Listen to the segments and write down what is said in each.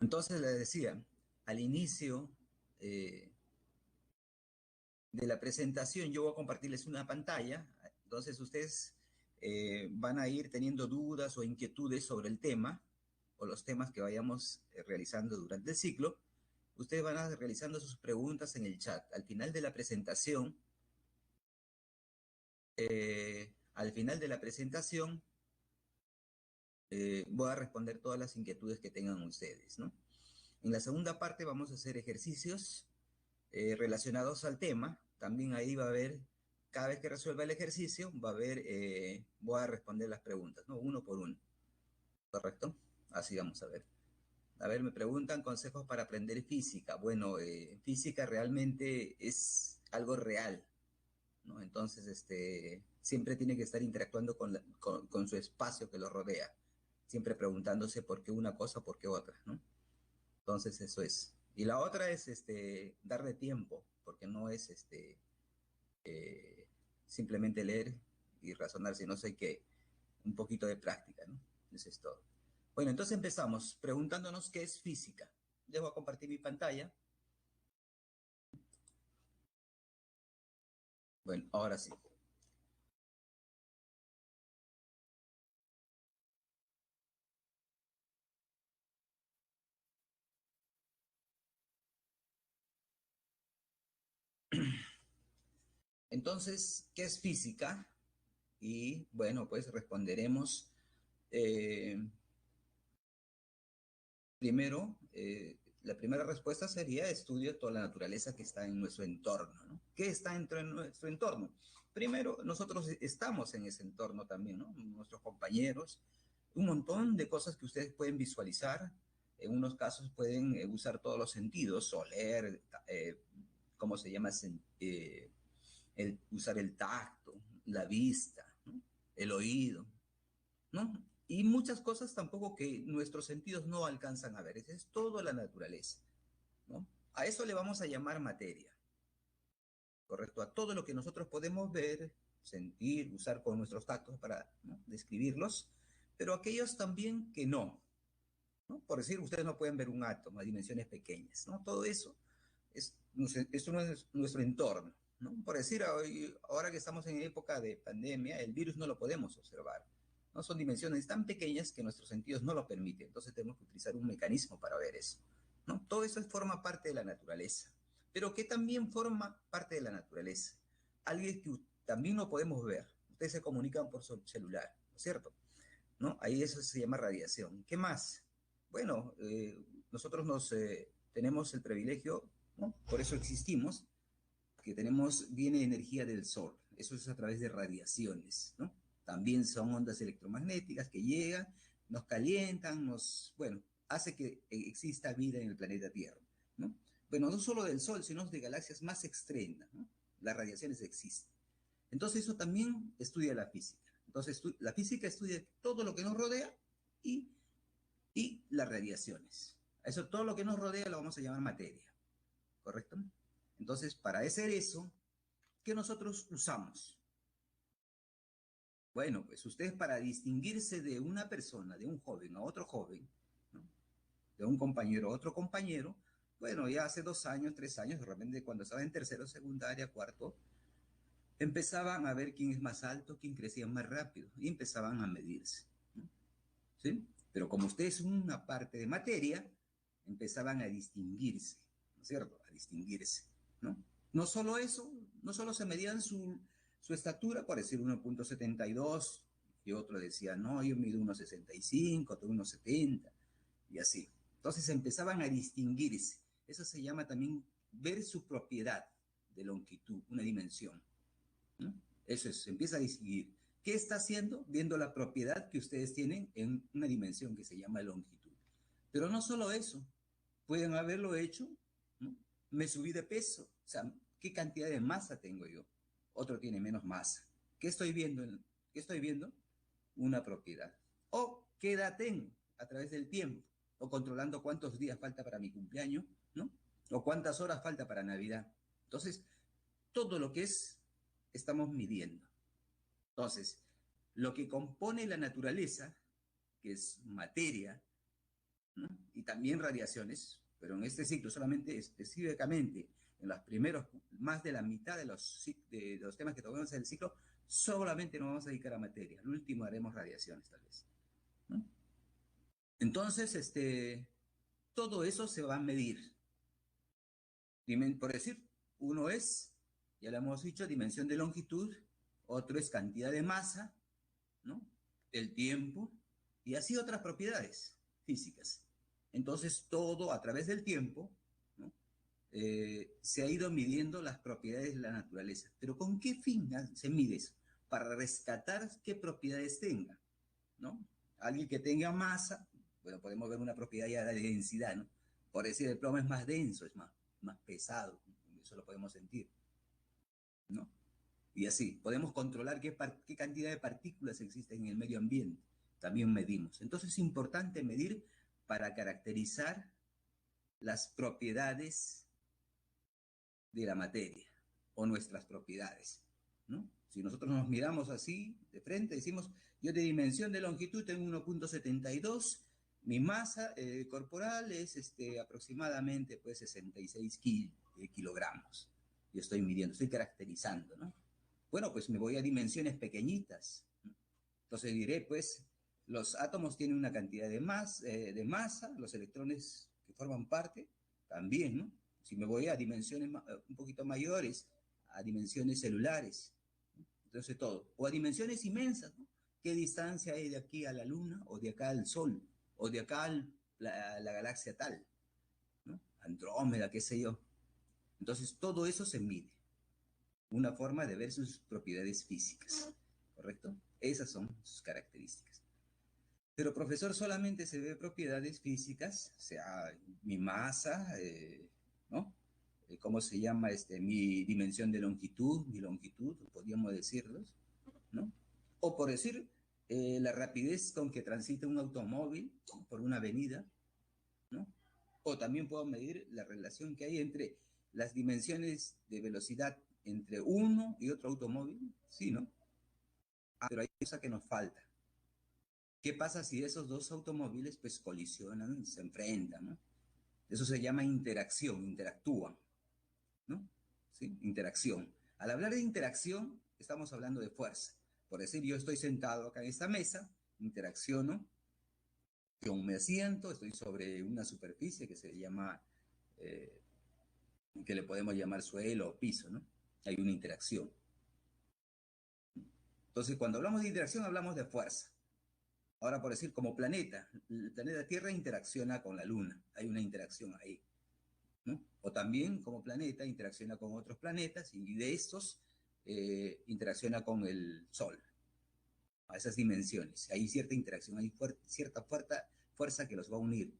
Entonces les decía, al inicio eh, de la presentación yo voy a compartirles una pantalla, entonces ustedes van a ir teniendo dudas o inquietudes sobre el tema o los temas que vayamos realizando durante el ciclo. Ustedes van a realizando sus preguntas en el chat. Al final de la presentación, voy a responder todas las inquietudes que tengan ustedes, ¿no? En la segunda parte vamos a hacer ejercicios relacionados al tema. También ahí va a haber, cada vez que resuelva el ejercicio, va a haber, voy a responder las preguntas, ¿no? Uno por uno, ¿correcto? Así vamos a ver. A ver, me preguntan consejos para aprender física. Bueno, física realmente es algo real, ¿no? Entonces, siempre tiene que estar interactuando con su espacio que lo rodea, siempre preguntándose por qué una cosa, por qué otra, ¿no? Entonces, eso es. Y la otra es darle tiempo, porque no es simplemente leer y razonar, sino hay que un poquito de práctica, ¿no? Eso es todo. Bueno, entonces empezamos preguntándonos qué es física. Les voy a compartir mi pantalla. Bueno, ahora sí. Entonces, ¿qué es física? Y bueno, pues responderemos eh, primero, la primera respuesta sería estudio toda la naturaleza que está en nuestro entorno, ¿no? ¿Qué está dentro de nuestro entorno? Primero, nosotros estamos en ese entorno también, ¿no? Nuestros compañeros, un montón de cosas que ustedes pueden visualizar. En unos casos pueden usar todos los sentidos, oler, ¿cómo se llama? Usar el tacto, la vista, ¿no? El oído, ¿no? Y muchas cosas tampoco que nuestros sentidos no alcanzan a ver. Eso es toda la naturaleza, ¿no? A eso le vamos a llamar materia, ¿correcto? A todo lo que nosotros podemos ver, sentir, usar con nuestros tactos para, ¿no?, describirlos, pero aquellos también que no, ¿no? Por decir, ustedes no pueden ver un átomo a dimensiones pequeñas, ¿no? Todo eso eso no es nuestro entorno, ¿no? Por decir, hoy, ahora que estamos en época de pandemia, el virus no lo podemos observar, ¿no? Son dimensiones tan pequeñas que nuestros sentidos no lo permiten, entonces tenemos que utilizar un mecanismo para ver eso, ¿no? Todo eso forma parte de la naturaleza, pero que también forma parte de la naturaleza. Alguien que también no podemos ver, ustedes se comunican por su celular, ¿no es cierto? ¿No? Ahí eso se llama radiación. ¿Qué más? Bueno, nosotros tenemos el privilegio, ¿no? Por eso existimos, que viene energía del sol. Eso es a través de radiaciones, ¿no? También son ondas electromagnéticas que llegan, nos calientan, bueno, hace que exista vida en el planeta Tierra, ¿no? Bueno, no solo del sol, sino de galaxias más extremas, ¿no? Las radiaciones existen. Entonces eso también estudia la física. Entonces la física estudia todo lo que nos rodea y, y las radiaciones. Eso, todo lo que nos rodea lo vamos a llamar materia, ¿correcto? Entonces, para hacer eso, ¿qué nosotros usamos? Bueno, pues ustedes para distinguirse de una persona, de un joven a otro joven, ¿no?, de un compañero a otro compañero, bueno, ya hace 2 años, 3 años, de repente cuando estaba en tercero, secundaria, cuarto, empezaban a ver quién es más alto, quién crecía más rápido, y empezaban a medirse, ¿no? ¿Sí? Pero como ustedes son una parte de materia, empezaban a distinguirse, ¿no es cierto? A distinguirse, ¿no? No solo eso, no solo se medían su estatura, por decir 1,72, y otro decía, no, yo mido 1,65, otro 1,70, y así. Entonces empezaban a distinguirse. Eso se llama también ver su propiedad de longitud, una dimensión, ¿no? Eso es, se empieza a distinguir. ¿Qué está haciendo? Viendo la propiedad que ustedes tienen en una dimensión que se llama longitud. Pero no solo eso, pueden haberlo hecho, ¿no? Me subí de peso, o sea, ¿qué cantidad de masa tengo yo? Otro tiene menos masa. ¿Qué estoy viendo? ¿Qué estoy viendo? Una propiedad. O qué edad tengo a través del tiempo, o controlando cuántos días falta para mi cumpleaños, ¿no? O cuántas horas falta para Navidad. Entonces, todo lo que estamos midiendo. Entonces, lo que compone la naturaleza, que es materia, ¿no? Y también radiaciones, pero en este ciclo solamente específicamente en los primeros, más de la mitad de los temas que tocamos en el ciclo, solamente nos vamos a dedicar a materia. Al último haremos radiaciones, tal vez, ¿no? Entonces, todo eso se va a medir. Por decir, uno es, ya lo hemos dicho, dimensión de longitud, otro es cantidad de masa, ¿no? El tiempo, y así otras propiedades físicas. Entonces, todo a través del tiempo, ¿no? Se ha ido midiendo las propiedades de la naturaleza. Pero ¿con qué fin se mide eso? Para rescatar qué propiedades tenga, ¿no? Alguien que tenga masa, bueno, podemos ver una propiedad ya de densidad, ¿no? Por decir, el plomo es más denso, es más pesado, eso lo podemos sentir, ¿no? Y así, podemos controlar qué cantidad de partículas existen en el medio ambiente. También medimos. Entonces es importante medir para caracterizar las propiedades de la materia o nuestras propiedades, ¿no? Si nosotros nos miramos así de frente, decimos, yo de dimensión de longitud tengo 1,72, mi masa corporal es aproximadamente pues 66 kilogramos. Yo estoy midiendo, estoy caracterizando, ¿no? Bueno, pues me voy a dimensiones pequeñitas, ¿no? Entonces diré, pues, los átomos tienen una cantidad de masa, los electrones que forman parte también, ¿no? Si me voy a dimensiones un poquito mayores, a dimensiones celulares, ¿no? Entonces todo, o a dimensiones inmensas, ¿no? ¿Qué distancia hay de aquí a la Luna, o de acá al Sol, o de acá a la galaxia tal, ¿no? Andrómeda, qué sé yo. Entonces todo eso se mide, una forma de ver sus propiedades físicas, ¿correcto? Esas son sus características. Pero, profesor, solamente se ve propiedades físicas, o sea, mi masa, ¿no? ¿Cómo se llama? Mi dimensión de longitud, mi longitud, podríamos decirlos, ¿no? O por decir, la rapidez con que transita un automóvil, ¿no?, por una avenida, ¿no? O también puedo medir la relación que hay entre las dimensiones de velocidad entre uno y otro automóvil, sí, ¿no? Pero hay cosa que nos falta. ¿Qué pasa si esos dos automóviles pues colisionan, se enfrentan, ¿no? Eso se llama interacción, interactúan, ¿no? ¿Sí? Interacción. Al hablar de interacción, estamos hablando de fuerza. Por decir, yo estoy sentado acá en esta mesa, interacciono con mi asiento, estoy sobre una superficie que se llama, eh, que le podemos llamar suelo o piso, ¿no? Hay una interacción. Entonces, cuando hablamos de interacción, hablamos de fuerza. Ahora, por decir, como planeta, el planeta Tierra interacciona con la Luna, hay una interacción ahí, ¿no? O también, como planeta, interacciona con otros planetas y de estos interacciona con el Sol, a esas dimensiones. Hay cierta interacción, hay cierta fuerza que los va a unir.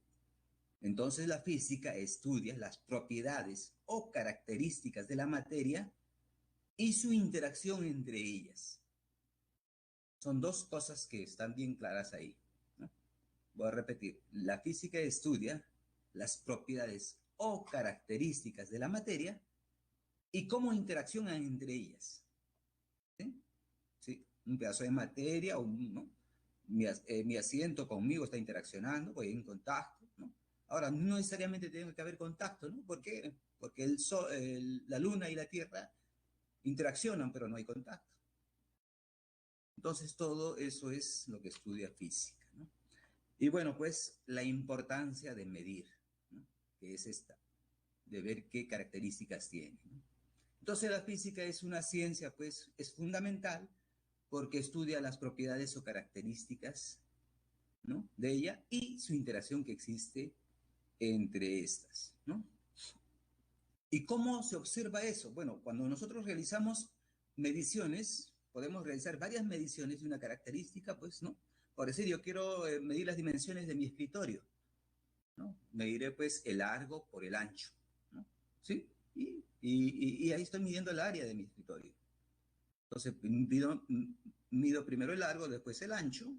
Entonces, la física estudia las propiedades o características de la materia y su interacción entre ellas. Son dos cosas que están bien claras ahí, ¿no? Voy a repetir, la física estudia las propiedades o características de la materia y cómo interaccionan entre ellas. ¿Sí? ¿Sí? Un pedazo de materia, ¿no? Mi asiento conmigo está interaccionando, voy en contacto, ¿no? Ahora, no necesariamente tiene que haber contacto, ¿no? ¿Por qué? Porque la Luna y la Tierra interaccionan, pero no hay contacto. Entonces, todo eso es lo que estudia física, ¿no? Y bueno, pues la importancia de medir, ¿no?, que es esta, de ver qué características tiene, ¿no? Entonces la física es una ciencia, pues es fundamental porque estudia las propiedades o características, ¿no?, de ella y su interacción que existe entre estas, ¿no? ¿Y cómo se observa eso? Bueno, cuando nosotros realizamos mediciones, podemos realizar varias mediciones de una característica, pues, ¿no? Por decir, yo quiero medir las dimensiones de mi escritorio, ¿no? Mediré, pues, el largo por el ancho, ¿no? ¿Sí? Y ahí estoy midiendo el área de mi escritorio. Entonces, mido primero el largo, después el ancho,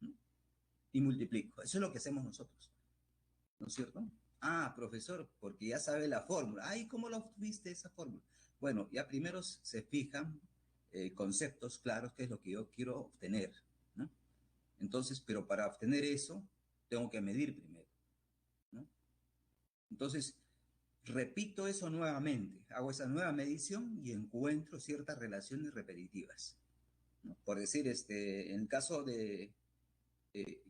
¿no?, y multiplico. Eso es lo que hacemos nosotros, ¿no es cierto? Ah, profesor, porque ya sabe la fórmula. Ay, ¿cómo lo obtuviste esa fórmula? Bueno, ya primero se fijan conceptos claros, qué es lo que yo quiero obtener, ¿no? Entonces, pero para obtener eso, tengo que medir primero. Entonces, repito eso nuevamente, hago esa nueva medición y encuentro ciertas relaciones repetitivas, ¿no? Por decir, en el caso de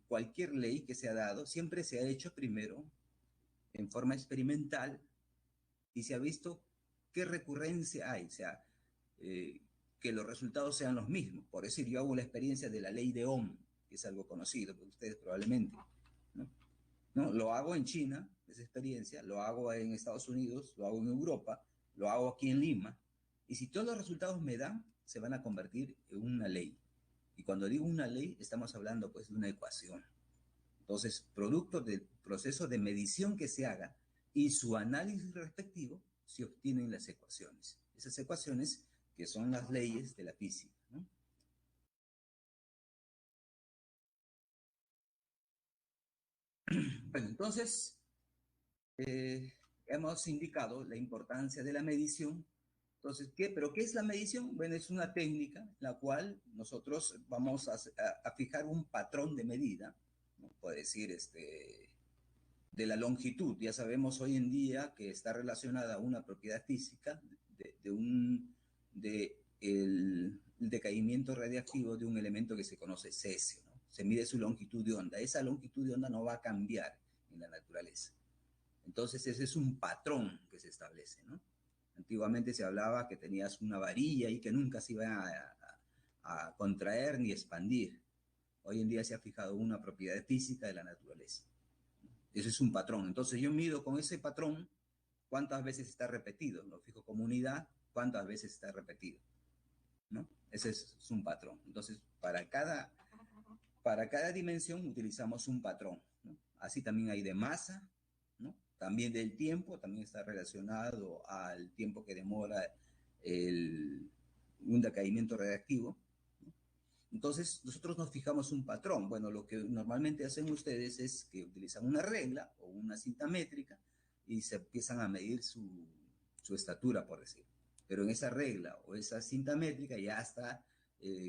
cualquier ley que se ha dado, siempre se ha hecho primero en forma experimental y se ha visto qué recurrencia hay, o sea, que los resultados sean los mismos. Por decir, yo hago la experiencia de la ley de Ohm, que es algo conocido por ustedes probablemente, ¿no? ¿No? Lo hago en China, esa experiencia, lo hago en Estados Unidos, lo hago en Europa, lo hago aquí en Lima, y si todos los resultados me dan, se van a convertir en una ley. Y cuando digo una ley, estamos hablando pues de una ecuación. Entonces, producto del proceso de medición que se haga y su análisis respectivo, se obtienen las ecuaciones. Esas ecuaciones que son las leyes de la física, ¿no? Bueno, entonces, hemos indicado la importancia de la medición. Entonces, ¿pero qué es la medición? Bueno, es una técnica en la cual nosotros vamos a fijar un patrón de medida, ¿no? Puede decir, de la longitud. Ya sabemos hoy en día que está relacionada a una propiedad física de el decaimiento radiactivo de un elemento que se conoce cesio, ¿no? Se mide su longitud de onda. Esa longitud de onda no va a cambiar en la naturaleza. Entonces ese es un patrón que se establece, ¿no? Antiguamente se hablaba que tenías una varilla y que nunca se iba a contraer ni expandir. Hoy en día se ha fijado una propiedad física de la naturaleza. Ese es un patrón. Entonces yo mido con ese patrón cuántas veces está repetido. Lo fijo como unidad, cuántas veces está repetido, ¿no? Ese es un patrón. Entonces, para cada dimensión utilizamos un patrón, ¿no? Así también hay de masa, ¿no? También del tiempo, también está relacionado al tiempo que demora un decaimiento reactivo. Entonces, nosotros nos fijamos un patrón. Bueno, lo que normalmente hacen ustedes es que utilizan una regla o una cinta métrica y se empiezan a medir su estatura, por decir. Pero en esa regla o esa cinta métrica ya está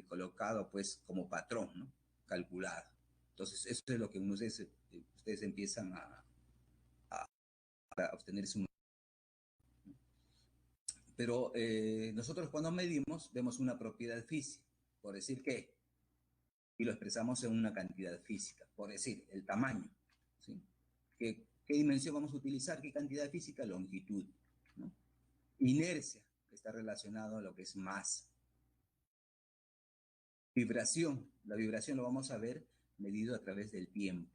colocado, pues, como patrón, ¿no? Calculado. Entonces, eso es lo que ustedes empiezan a obtener su... Pero nosotros cuando medimos, vemos una propiedad física, por decir que y lo expresamos en una cantidad física, por decir, el tamaño, ¿sí? ¿Qué dimensión vamos a utilizar? ¿Qué cantidad física? Longitud, ¿no? Inercia, que está relacionado a lo que es masa. Vibración, la vibración lo vamos a ver medido a través del tiempo,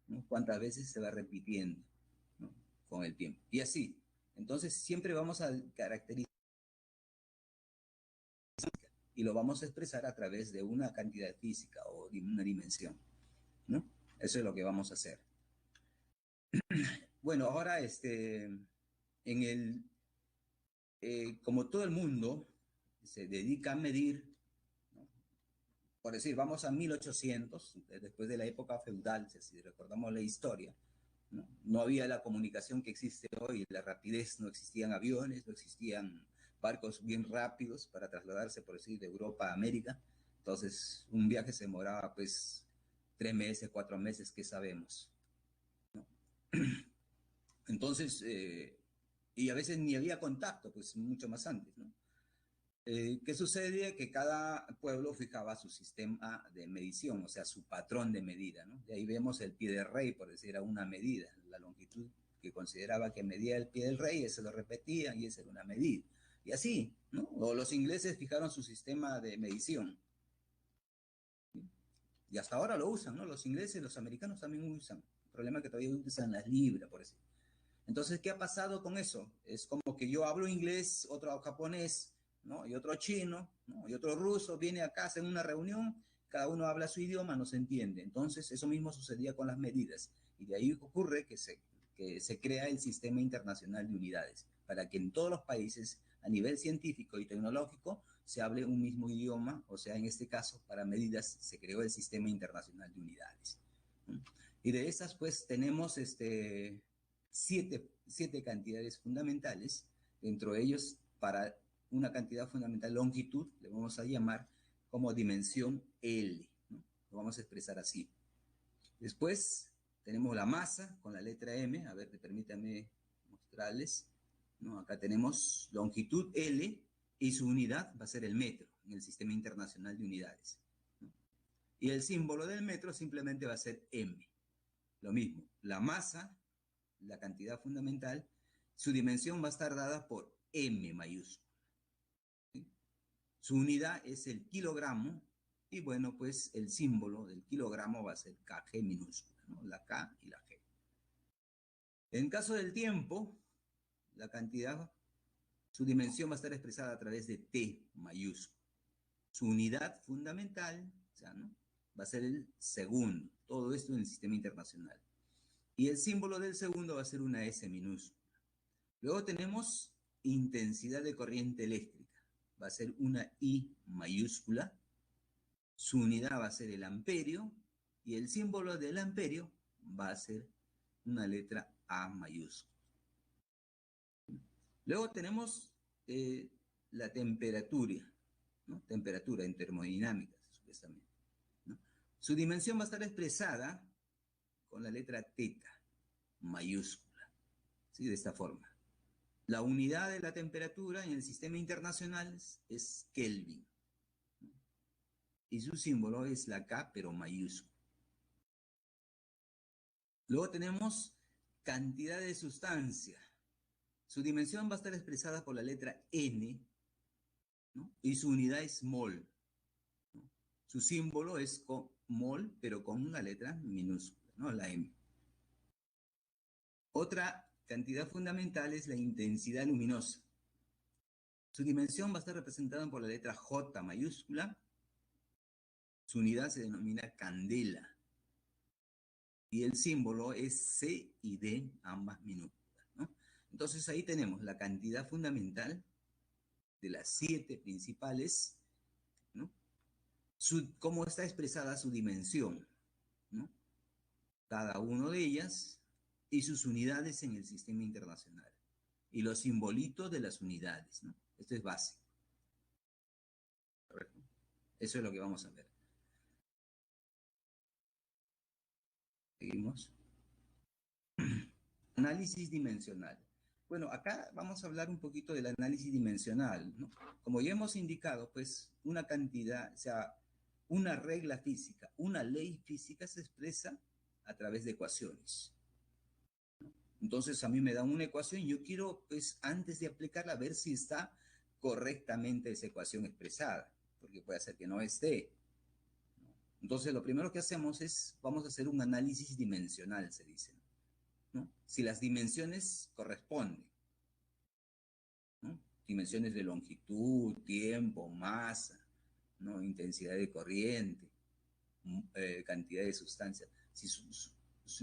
¿no? Cuántas veces se va repitiendo, ¿no? Con el tiempo. Y así, entonces siempre vamos a caracterizar y lo vamos a expresar a través de una cantidad física o de una dimensión, ¿no? Eso es lo que vamos a hacer. Bueno, ahora como todo el mundo se dedica a medir, ¿no? Por decir, vamos a 1800, después de la época feudal, si recordamos la historia, ¿no? No había la comunicación que existe hoy, la rapidez, no existían aviones, no existían barcos bien rápidos para trasladarse, por decir, de Europa a América. Entonces, un viaje se demoraba pues 3 meses, 4 meses, ¿qué sabemos? ¿No? Entonces, y a veces ni había contacto, pues mucho más antes, ¿no? ¿Qué sucede? Que cada pueblo fijaba su sistema de medición, o sea, su patrón de medida, ¿no? De ahí vemos el pie del rey, por decir, era una medida, la longitud que consideraba que medía el pie del rey, ese lo repetía y esa era una medida. Y así, ¿no? O los ingleses fijaron su sistema de medición. Y hasta ahora lo usan, ¿no? Los ingleses, los americanos también usan. El problema es que todavía usan las libras, por decir. Entonces, ¿qué ha pasado con eso? Es como que yo hablo inglés, otro japonés, ¿no? Y otro chino, ¿no? Y otro ruso, viene acá, hacen una reunión, cada uno habla su idioma, no se entiende. Entonces, eso mismo sucedía con las medidas. Y de ahí ocurre que se crea el Sistema Internacional de Unidades, para que en todos los países, a nivel científico y tecnológico, se hable un mismo idioma, o sea, en este caso, para medidas, se creó el Sistema Internacional de Unidades. ¿No? Y de esas, pues, tenemos siete cantidades fundamentales, dentro de ellos para una cantidad fundamental longitud, le vamos a llamar como dimensión L, ¿no? Lo vamos a expresar así. Después tenemos la masa con la letra M. A ver, permítanme mostrarles, ¿no? Acá tenemos longitud L y su unidad va a ser el metro en el Sistema Internacional de Unidades, ¿no? Y el símbolo del metro simplemente va a ser M. Lo mismo, la masa, la cantidad fundamental, su dimensión va a estar dada por M mayúscula, ¿sí? Su unidad es el kilogramo y bueno, pues el símbolo del kilogramo va a ser kg minúscula, ¿no? La K y la G. En caso del tiempo, la cantidad, su dimensión va a estar expresada a través de T mayúscula. Su unidad fundamental, o sea, ¿no?, va a ser el segundo. Todo esto en el Sistema Internacional. Y el símbolo del segundo va a ser una S minúscula. Luego tenemos intensidad de corriente eléctrica. Va a ser una I mayúscula. Su unidad va a ser el amperio. Y el símbolo del amperio va a ser una letra A mayúscula. Luego tenemos la temperatura, ¿no? Temperatura en termodinámica, supuestamente, ¿no? Su dimensión va a estar expresada con la letra teta mayúscula, ¿sí? De esta forma. La unidad de la temperatura en el sistema internacional es Kelvin, ¿no? Y su símbolo es la K, pero mayúscula. Luego tenemos cantidad de sustancia. Su dimensión va a estar expresada por la letra N, ¿no? Y su unidad es mol, ¿no? Su símbolo es mol, pero con una letra minúscula, ¿no? La M. Otra cantidad fundamental es la intensidad luminosa. Su dimensión va a estar representada por la letra J mayúscula. Su unidad se denomina candela. Y el símbolo es C y D, ambas minúsculas, ¿no? Entonces ahí tenemos la cantidad fundamental de las 7 principales, ¿no? Cómo está expresada su dimensión, ¿no? Cada una de ellas y sus unidades en el sistema internacional. Y los simbolitos de las unidades, ¿no? Esto es básico. ¿Correcto? Eso es lo que vamos a ver. Seguimos. Análisis dimensional. Bueno, acá vamos a hablar un poquito del análisis dimensional, ¿no? Como ya hemos indicado, pues una cantidad, o sea, una regla física, una ley física se expresa a través de ecuaciones. Entonces a mí me dan una ecuación y yo quiero, pues antes de aplicarla, ver si está correctamente esa ecuación expresada, porque puede ser que no esté. Entonces lo primero que hacemos es, vamos a hacer un análisis dimensional, se dice, ¿no? Si las dimensiones corresponden, ¿no? Dimensiones de longitud, tiempo, masa, ¿no? Intensidad de corriente, cantidad de sustancia. Si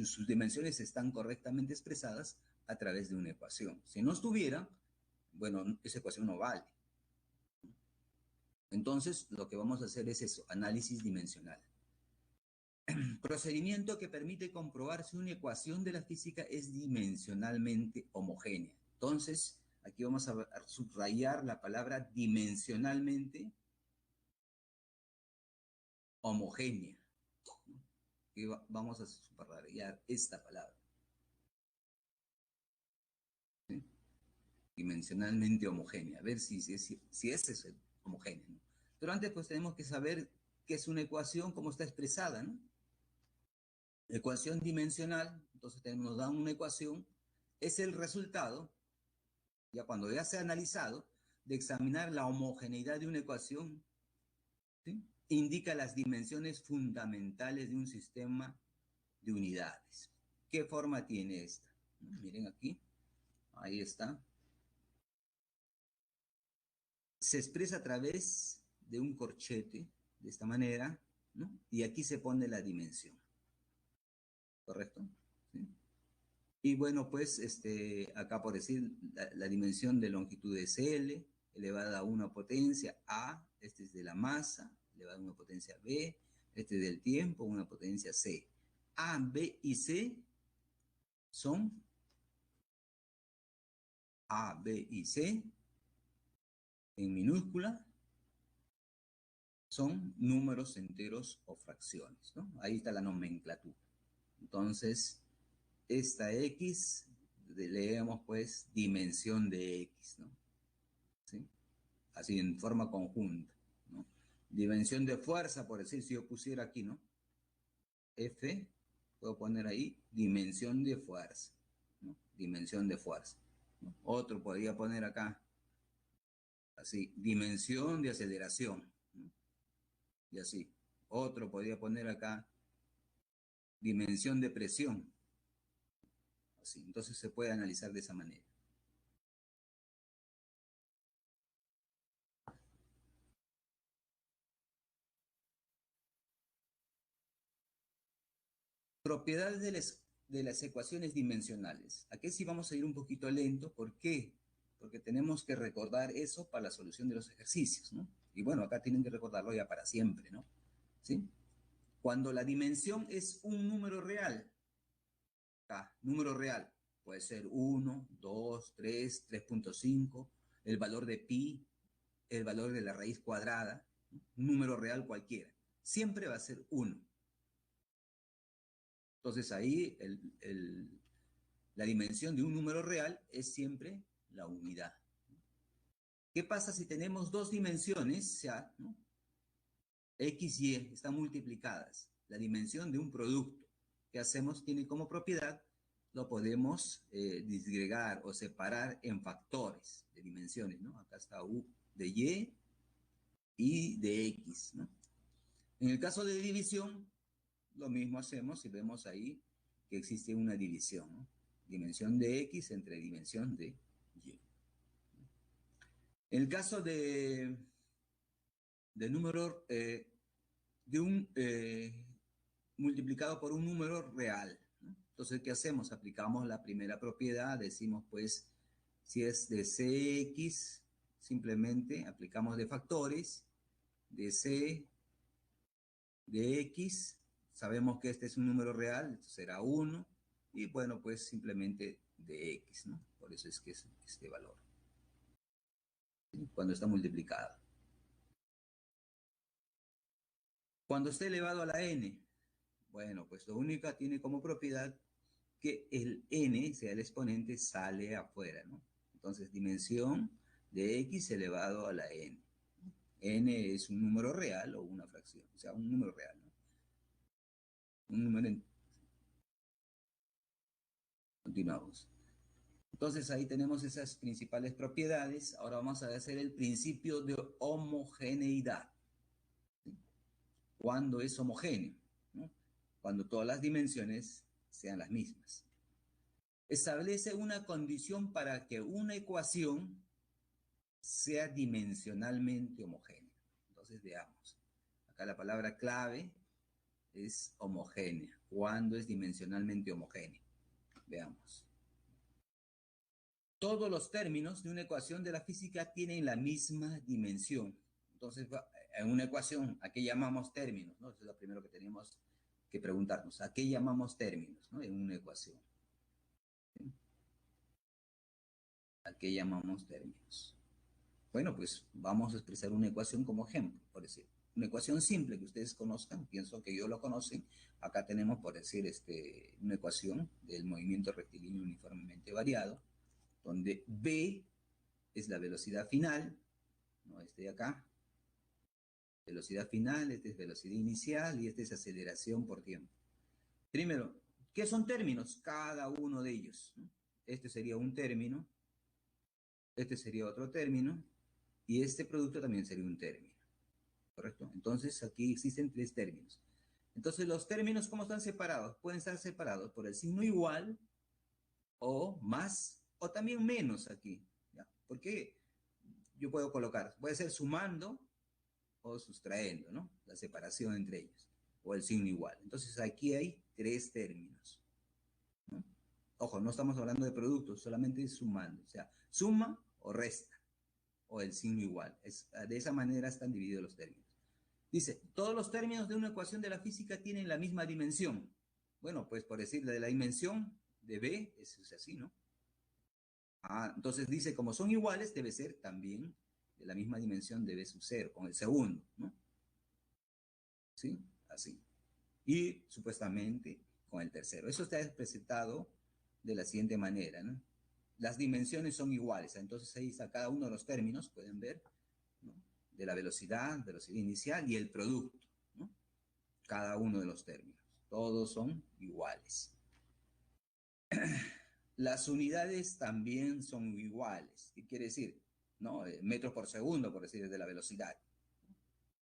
sus dimensiones están correctamente expresadas a través de una ecuación. Si no estuviera, bueno, esa ecuación no vale. Entonces, lo que vamos a hacer es eso, análisis dimensional. Procedimiento que permite comprobar si una ecuación de la física es dimensionalmente homogénea. Entonces, aquí vamos a subrayar la palabra dimensionalmente homogénea. Y vamos a subrayar esta palabra, ¿sí? Dimensionalmente homogénea. A ver si es homogénea, ¿no? Pero antes, pues tenemos que saber qué es una ecuación, cómo está expresada, ¿no? Ecuación dimensional, entonces nos dan una ecuación, es el resultado, ya cuando ya se ha analizado, de examinar la homogeneidad de una ecuación, ¿sí? Indica las dimensiones fundamentales de un sistema de unidades. ¿Qué forma tiene esta? Miren aquí, ahí está. Se expresa a través de un corchete, de esta manera, ¿no? Y aquí se pone la dimensión, ¿correcto? ¿Sí? Y bueno, pues acá por decir, la dimensión de longitud es L, elevada a una potencia A, este es de la masa, elevada a una potencia B, este es del tiempo, una potencia C. A, B y C son A, B y C en minúscula, son números enteros o fracciones, ¿no? Ahí está la nomenclatura, Entonces, esta X, leemos pues dimensión de X, ¿no? ¿Sí? Así en forma conjunta, ¿no? Dimensión de fuerza, por decir, si yo pusiera aquí, ¿no? F, puedo poner ahí dimensión de fuerza, ¿no? Dimensión de fuerza, ¿no? Otro podría poner acá, así, dimensión de aceleración, ¿no? Y así. Otro podría poner acá, dimensión de presión, así. Entonces se puede analizar de esa manera. Propiedades de las ecuaciones dimensionales. Aquí sí vamos a ir un poquito lento. ¿Por qué? Porque tenemos que recordar eso para la solución de los ejercicios, ¿no? Y bueno, acá tienen que recordarlo ya para siempre, ¿no? ¿Sí? Cuando la dimensión es un número real, acá, número real, puede ser 1, 2, 3, 3.5, el valor de pi, el valor de la raíz cuadrada, ¿no? Un número real cualquiera. Siempre va a ser 1. Entonces ahí la dimensión de un número real es siempre la unidad. ¿Qué pasa si tenemos dos dimensiones, o sea, ¿no? X y Y están multiplicadas? La dimensión de un producto. ¿Qué hacemos? Tiene como propiedad, lo podemos disgregar o separar en factores de dimensiones, ¿no? Acá está U de Y de X, ¿no? En el caso de división, lo mismo hacemos y vemos ahí que existe una división, ¿no? Dimensión de X entre dimensión de Y. En el caso de número, de un multiplicado por un número real, ¿no? Entonces, ¿qué hacemos? Aplicamos la primera propiedad, decimos pues, si es de Cx, simplemente aplicamos de factores, de C, de X, sabemos que este es un número real, entonces será 1, y bueno, pues simplemente de X, ¿no? Por eso es que es este valor, ¿sí? Cuando está multiplicado. Cuando esté elevado a la n, bueno, pues lo único tiene como propiedad que el n, sea el exponente, sale afuera, ¿no? Entonces, dimensión de x elevado a la n. N es un número real o una fracción, o sea, un número real, ¿no? Un número en... Continuamos. Entonces, ahí tenemos esas principales propiedades. Ahora vamos a hacer el principio de homogeneidad. ¿Sí? ¿Cuándo es homogéneo? ¿No? Cuando todas las dimensiones sean las mismas. Establece una condición para que una ecuación sea dimensionalmente homogénea. Entonces veamos. Acá la palabra clave es homogénea. ¿Cuándo es dimensionalmente homogénea? Veamos. Todos los términos de una ecuación de la física tienen la misma dimensión. Entonces, en una ecuación, ¿a qué llamamos términos? ¿No? Eso es lo primero que tenemos que preguntarnos. ¿A qué llamamos términos, ¿no? En una ecuación? ¿Sí? ¿A qué llamamos términos? Bueno, pues vamos a expresar una ecuación como ejemplo, por decir. Una ecuación simple que ustedes conozcan, pienso que yo lo conocen. Acá tenemos, por decir, una ecuación del movimiento rectilíneo uniformemente variado, donde v es la velocidad final, ¿no? Este de acá, velocidad final, este es velocidad inicial y este es aceleración por tiempo. Primero, ¿qué son términos? Cada uno de ellos, ¿no? Este sería un término, este sería otro término, y este producto también sería un término, ¿correcto? Entonces aquí existen tres términos. Entonces los términos, ¿cómo están separados? Pueden estar separados por el signo igual o más o también menos aquí, ¿ya? Porque yo puedo colocar, puede ser sumando o sustrayendo, ¿no? La separación entre ellos o el signo igual. Entonces aquí hay tres términos, ¿no? Ojo, no estamos hablando de productos, solamente sumando, o sea, suma o resta o el signo igual. De esa manera están divididos los términos. Dice, todos los términos de una ecuación de la física tienen la misma dimensión. Bueno, pues por decir, de la dimensión de B es así, ¿no? Entonces dice, como son iguales, debe ser también de la misma dimensión de B sub 0, con el segundo, ¿no? ¿Sí? Así. Y supuestamente con el tercero. Eso está presentado de la siguiente manera, ¿no? Las dimensiones son iguales, entonces ahí está cada uno de los términos, pueden ver, ¿no? De la velocidad inicial y el producto, ¿no? Cada uno de los términos, todos son iguales. Las unidades también son iguales. ¿Qué quiere decir? ¿No? Metros por segundo, por decir, de la velocidad.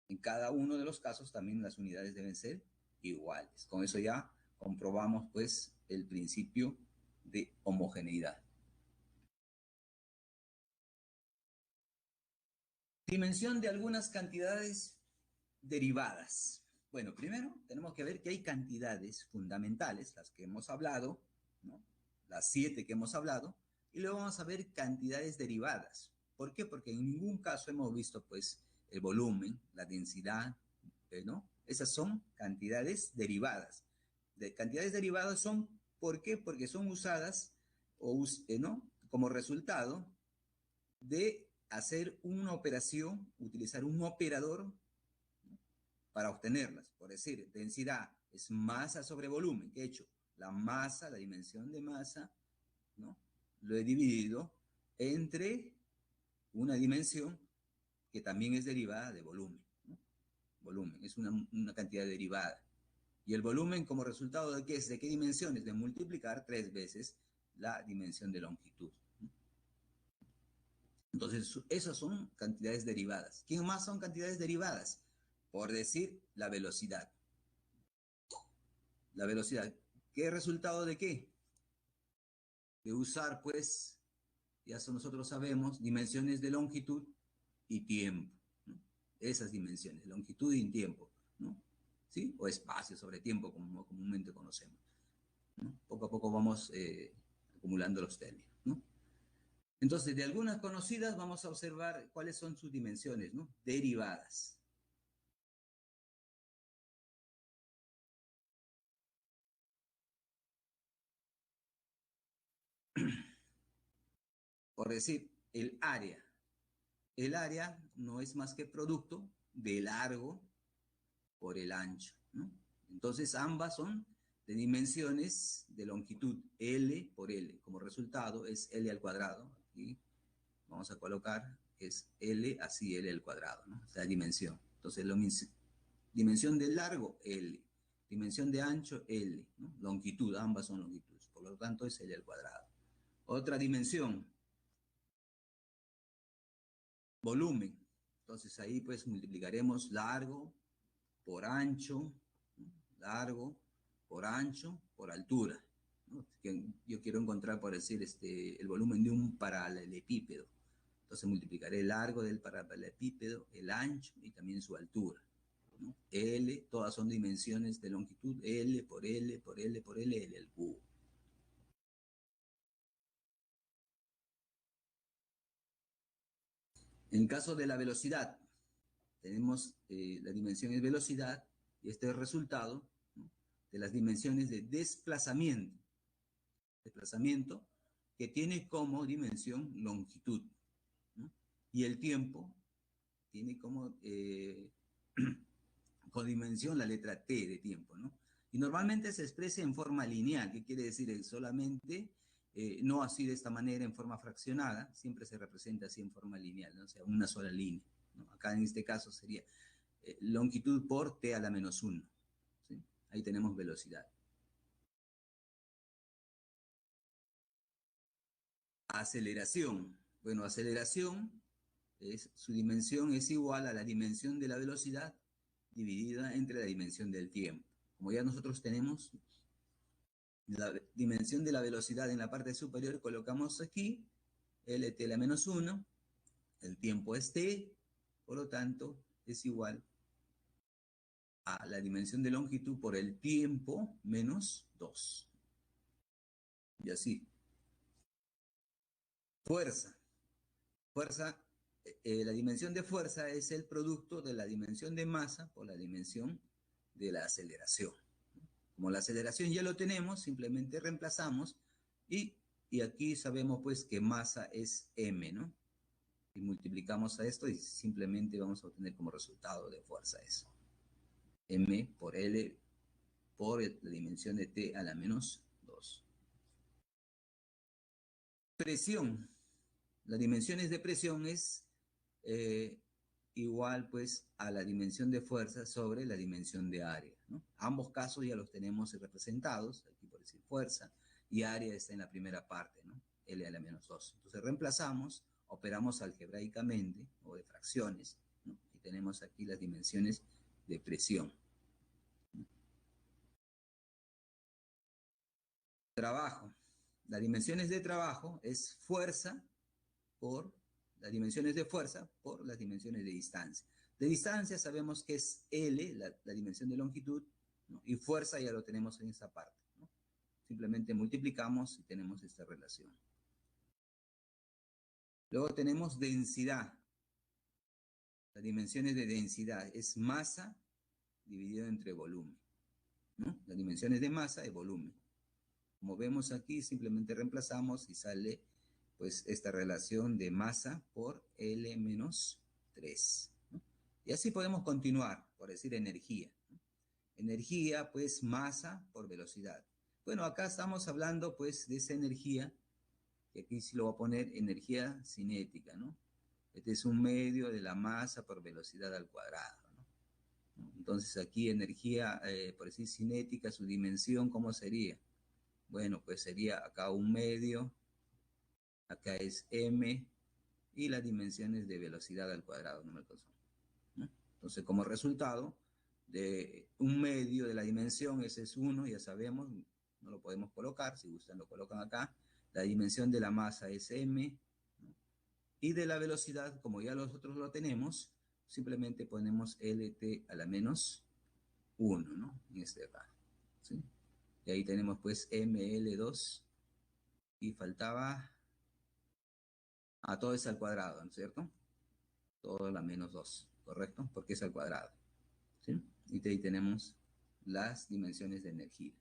En cada uno de los casos también las unidades deben ser iguales. Con eso ya comprobamos pues el principio de homogeneidad. Dimensión de algunas cantidades derivadas. Bueno, primero tenemos que ver que hay cantidades fundamentales, las que hemos hablado, ¿no? Las 7 que hemos hablado, y luego vamos a ver cantidades derivadas. ¿Por qué? Porque en ningún caso hemos visto pues el volumen, la densidad, ¿no? Esas son cantidades derivadas. Cantidades derivadas son, ¿por qué? Porque son usadas ¿no? Como resultado de hacer una operación, utilizar un operador para obtenerlas. Por decir, densidad es masa sobre volumen. ¿Qué he hecho? La masa, la dimensión de masa, ¿no? Lo he dividido entre una dimensión que también es derivada de volumen, ¿no? Volumen, es una cantidad derivada. Y el volumen, como resultado de qué es, de qué dimensiones, de multiplicar 3 veces la dimensión de longitud. Entonces, esas son cantidades derivadas. ¿Quién más son cantidades derivadas? Por decir, la velocidad. La velocidad. ¿Qué resultado de qué? De usar, pues, ya nosotros sabemos, dimensiones de longitud y tiempo, ¿no? Esas dimensiones, longitud y tiempo, ¿no? ¿Sí? O espacio sobre tiempo, como comúnmente conocemos, ¿no? Poco a poco vamos acumulando los términos, ¿no? Entonces, de algunas conocidas vamos a observar cuáles son sus dimensiones, ¿no? Derivadas. Por decir, el área. El área no es más que producto de largo por el ancho, ¿no? Entonces, ambas son de dimensiones de longitud L por L. Como resultado es L al cuadrado. Aquí vamos a colocar, es L así, L al cuadrado, ¿no? O sea, dimensión. Entonces, dimensión de largo, L. Dimensión de ancho, L, ¿no? Longitud, ambas son longitudes. Por lo tanto, es L al cuadrado. Otra dimensión, volumen. Entonces, ahí pues multiplicaremos largo por ancho, ¿no? Largo por ancho por altura, ¿no? Yo quiero encontrar, por decir, el volumen de un paralelepípedo. Entonces multiplicaré el largo del paralelepípedo, el ancho y también su altura, ¿no? L, todas son dimensiones de longitud, L por L por L por L, L al cubo. En el caso de la velocidad, tenemos la dimensión es velocidad y este es el resultado, ¿no? De las dimensiones de desplazamiento. Desplazamiento que tiene como dimensión longitud, ¿no? Y el tiempo tiene como con dimensión la letra T de tiempo, ¿no? Y normalmente se expresa en forma lineal, ¿qué quiere decir? Solamente, no así de esta manera en forma fraccionada, siempre se representa así en forma lineal, ¿no? O sea, una sola línea, ¿no? Acá en este caso sería longitud por T a la menos 1, ¿sí? Ahí tenemos velocidad. Aceleración. Bueno, aceleración, su dimensión es igual a la dimensión de la velocidad dividida entre la dimensión del tiempo. Como ya nosotros tenemos la dimensión de la velocidad en la parte superior, colocamos aquí lt a la menos 1, el tiempo es t, por lo tanto es igual a la dimensión de longitud por el tiempo menos 2. Y así. Fuerza. Fuerza, la dimensión de fuerza es el producto de la dimensión de masa por la dimensión de la aceleración. Como la aceleración ya lo tenemos, simplemente reemplazamos y aquí sabemos pues que masa es m, ¿no? Y multiplicamos a esto y simplemente vamos a obtener como resultado de fuerza eso. M por L por la dimensión de t a la menos 2. Presión. Las dimensiones de presión es igual pues a la dimensión de fuerza sobre la dimensión de área, ¿no? Ambos casos ya los tenemos representados, aquí por decir fuerza, y área está en la primera parte, ¿no? L a la menos 2. Entonces reemplazamos, operamos algebraicamente o de fracciones, ¿no? Y tenemos aquí las dimensiones de presión. Trabajo. Las dimensiones de trabajo es fuerza por las dimensiones de fuerza por las dimensiones de distancia. De distancia sabemos que es L, la dimensión de longitud, ¿no? Y fuerza ya lo tenemos en esa parte, ¿no? Simplemente multiplicamos y tenemos esta relación. Luego tenemos densidad. Las dimensiones de densidad es masa dividido entre volumen, ¿no? Las dimensiones de masa y volumen. Como vemos aquí, simplemente reemplazamos y sale pues esta relación de masa por L menos 3, ¿no? Y así podemos continuar, por decir energía, ¿no? Energía, pues masa por velocidad. Bueno, acá estamos hablando pues de esa energía, que aquí sí lo voy a poner energía cinética, ¿no? Este es un medio de la masa por velocidad al cuadrado, ¿no? Entonces aquí energía, por decir cinética, su dimensión, ¿cómo sería? Bueno, pues sería acá un medio, acá es m, y las dimensiones de velocidad al cuadrado, no me alcanzó, ¿no? Entonces, como resultado de un medio de la dimensión, ese es 1, ya sabemos, no lo podemos colocar, si gustan lo colocan acá. La dimensión de la masa es m, ¿no? Y de la velocidad, como ya nosotros lo tenemos, simplemente ponemos lt a la menos 1, ¿no? En este caso, ¿sí? Y ahí tenemos pues ml2, y faltaba a todo es al cuadrado, ¿no es cierto? Todo a la menos 2, ¿correcto? Porque es al cuadrado, ¿sí? Y ahí tenemos las dimensiones de energía,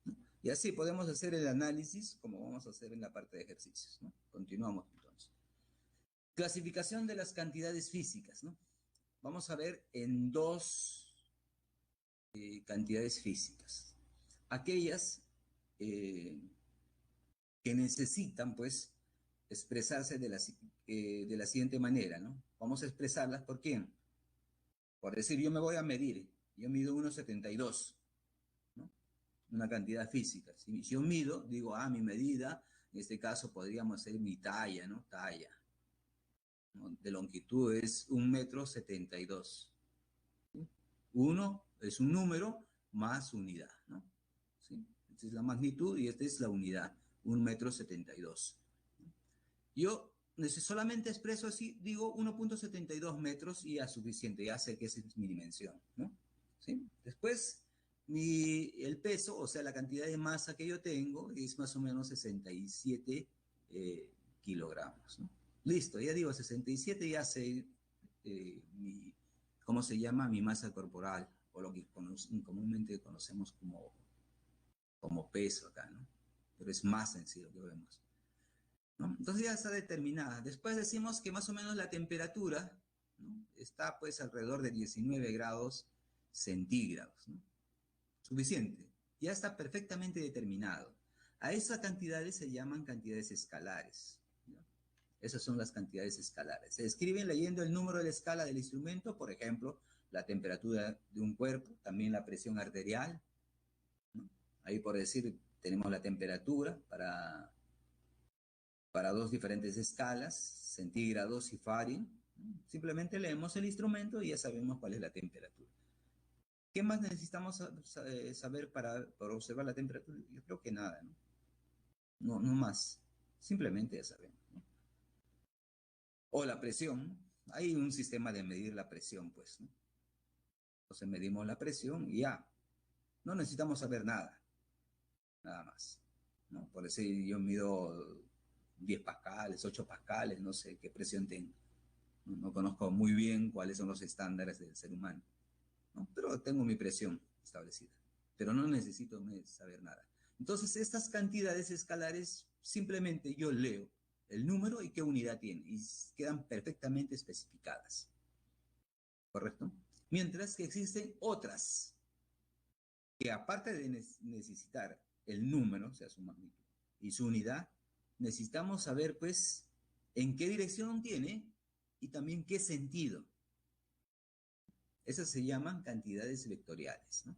¿no? Y así podemos hacer el análisis como vamos a hacer en la parte de ejercicios, ¿no? Continuamos entonces. Clasificación de las cantidades físicas, ¿no? Vamos a ver en dos cantidades físicas. Aquellas que necesitan, pues, expresarse de la siguiente manera, ¿no? Vamos a expresarlas por quién. Por decir, yo me voy a medir, yo mido 1,72, ¿no? Una cantidad física. Si yo mido, digo, mi medida, en este caso podríamos hacer mi talla, ¿no? Talla, ¿no? De longitud es 1,72 m, ¿sí? 1 es un número más unidad, ¿no? ¿Sí? Esta es la magnitud y esta es la unidad, 1,72 m. Yo solamente expreso así, digo 1,72 metros y ya es suficiente, ya sé que esa es mi dimensión, ¿no? ¿Sí? Después, el peso, o sea, la cantidad de masa que yo tengo es más o menos 67 kilogramos, ¿no? Listo, ya digo 67, ya sé ¿cómo se llama? Mi masa corporal, o lo que comúnmente conocemos como peso acá, ¿no? Pero es masa en sí lo que vemos, ¿no? Entonces ya está determinada. Después decimos que más o menos la temperatura, ¿no? Está pues alrededor de 19 grados centígrados, ¿no? Suficiente. Ya está perfectamente determinado. A esas cantidades se llaman cantidades escalares, ¿no? Esas son las cantidades escalares. Se describen leyendo el número de la escala del instrumento, por ejemplo, la temperatura de un cuerpo, también la presión arterial, ¿no? Ahí por decir, tenemos la temperatura para dos diferentes escalas, centígrados y Fahrenheit. Simplemente leemos el instrumento y ya sabemos cuál es la temperatura. ¿Qué más necesitamos saber para observar la temperatura? Yo creo que nada, ¿no? No más. Simplemente ya sabemos, ¿no? O la presión. Hay un sistema de medir la presión, pues, ¿no? Entonces medimos la presión y ya. No necesitamos saber nada. Nada más, ¿no? Por decir, yo mido 10 pascales, 8 pascales, no sé qué presión tengo. No conozco muy bien cuáles son los estándares del ser humano, ¿no? Pero tengo mi presión establecida. Pero no necesito saber nada. Entonces, estas cantidades escalares, simplemente yo leo el número y qué unidad tiene, y quedan perfectamente especificadas, ¿correcto? Mientras que existen otras que aparte de necesitar el número, o sea, su magnitud y su unidad, necesitamos saber, pues, en qué dirección tiene y también qué sentido. Esas se llaman cantidades vectoriales, ¿no?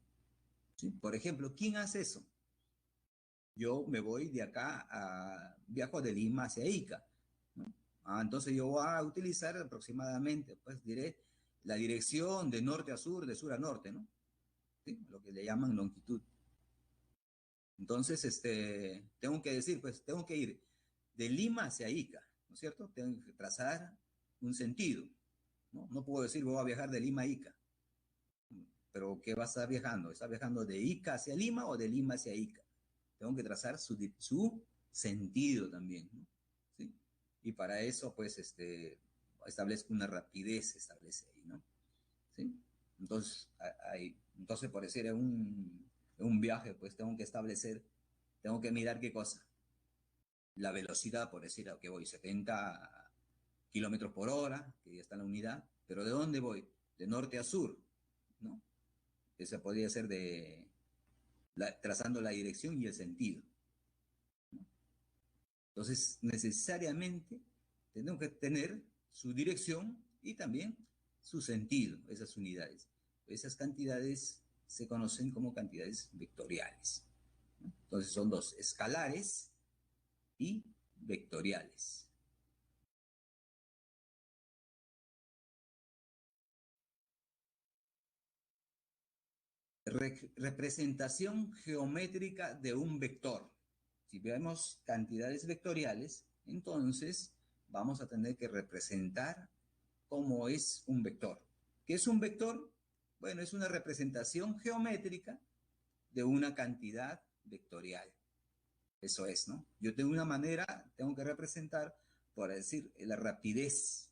¿Sí? Por ejemplo, ¿quién hace eso? Yo me voy de acá viajo de Lima hacia Ica, ¿no? Entonces yo voy a utilizar aproximadamente, pues diré, la dirección de norte a sur, de sur a norte, ¿no? ¿Sí? Lo que le llaman longitud. Entonces, tengo que decir, pues tengo que ir de Lima hacia Ica, ¿no es cierto? Tengo que trazar un sentido, ¿no? No puedo decir voy a viajar de Lima a Ica, pero ¿qué va a estar viajando? ¿Está viajando de Ica hacia Lima o de Lima hacia Ica? Tengo que trazar su sentido también, ¿no? ¿Sí? Y para eso, pues, establezco una rapidez, establece ahí, ¿no? ¿Sí? Entonces, entonces por decir, en un viaje, pues tengo que establecer, tengo que mirar qué cosa. La velocidad, por decir, a que voy 70 kilómetros por hora, que ya está en la unidad, pero ¿de dónde voy? De norte a sur, ¿no? Eso podría ser trazando la dirección y el sentido. Entonces, necesariamente tenemos que tener su dirección y también su sentido, esas unidades. Esas cantidades se conocen como cantidades vectoriales, ¿no? Entonces, son dos, escalares y vectoriales. Representación geométrica de un vector. Si vemos cantidades vectoriales, entonces vamos a tener que representar cómo es un vector. ¿Qué es un vector? Bueno, es una representación geométrica de una cantidad vectorial. Eso es, ¿no? Yo tengo una manera, tengo que representar, por decir, la rapidez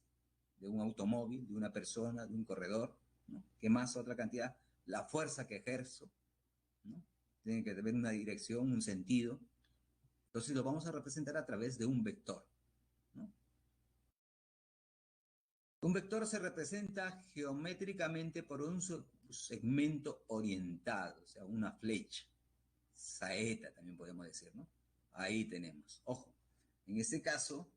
de un automóvil, de una persona, de un corredor, ¿no? ¿Qué más otra cantidad? La fuerza que ejerzo, ¿no? Tiene que tener una dirección, un sentido. Entonces lo vamos a representar a través de un vector, ¿no? Un vector se representa geométricamente por un segmento orientado, o sea, una flecha, saeta también podemos decir, ¿no? Ahí tenemos. Ojo, en este caso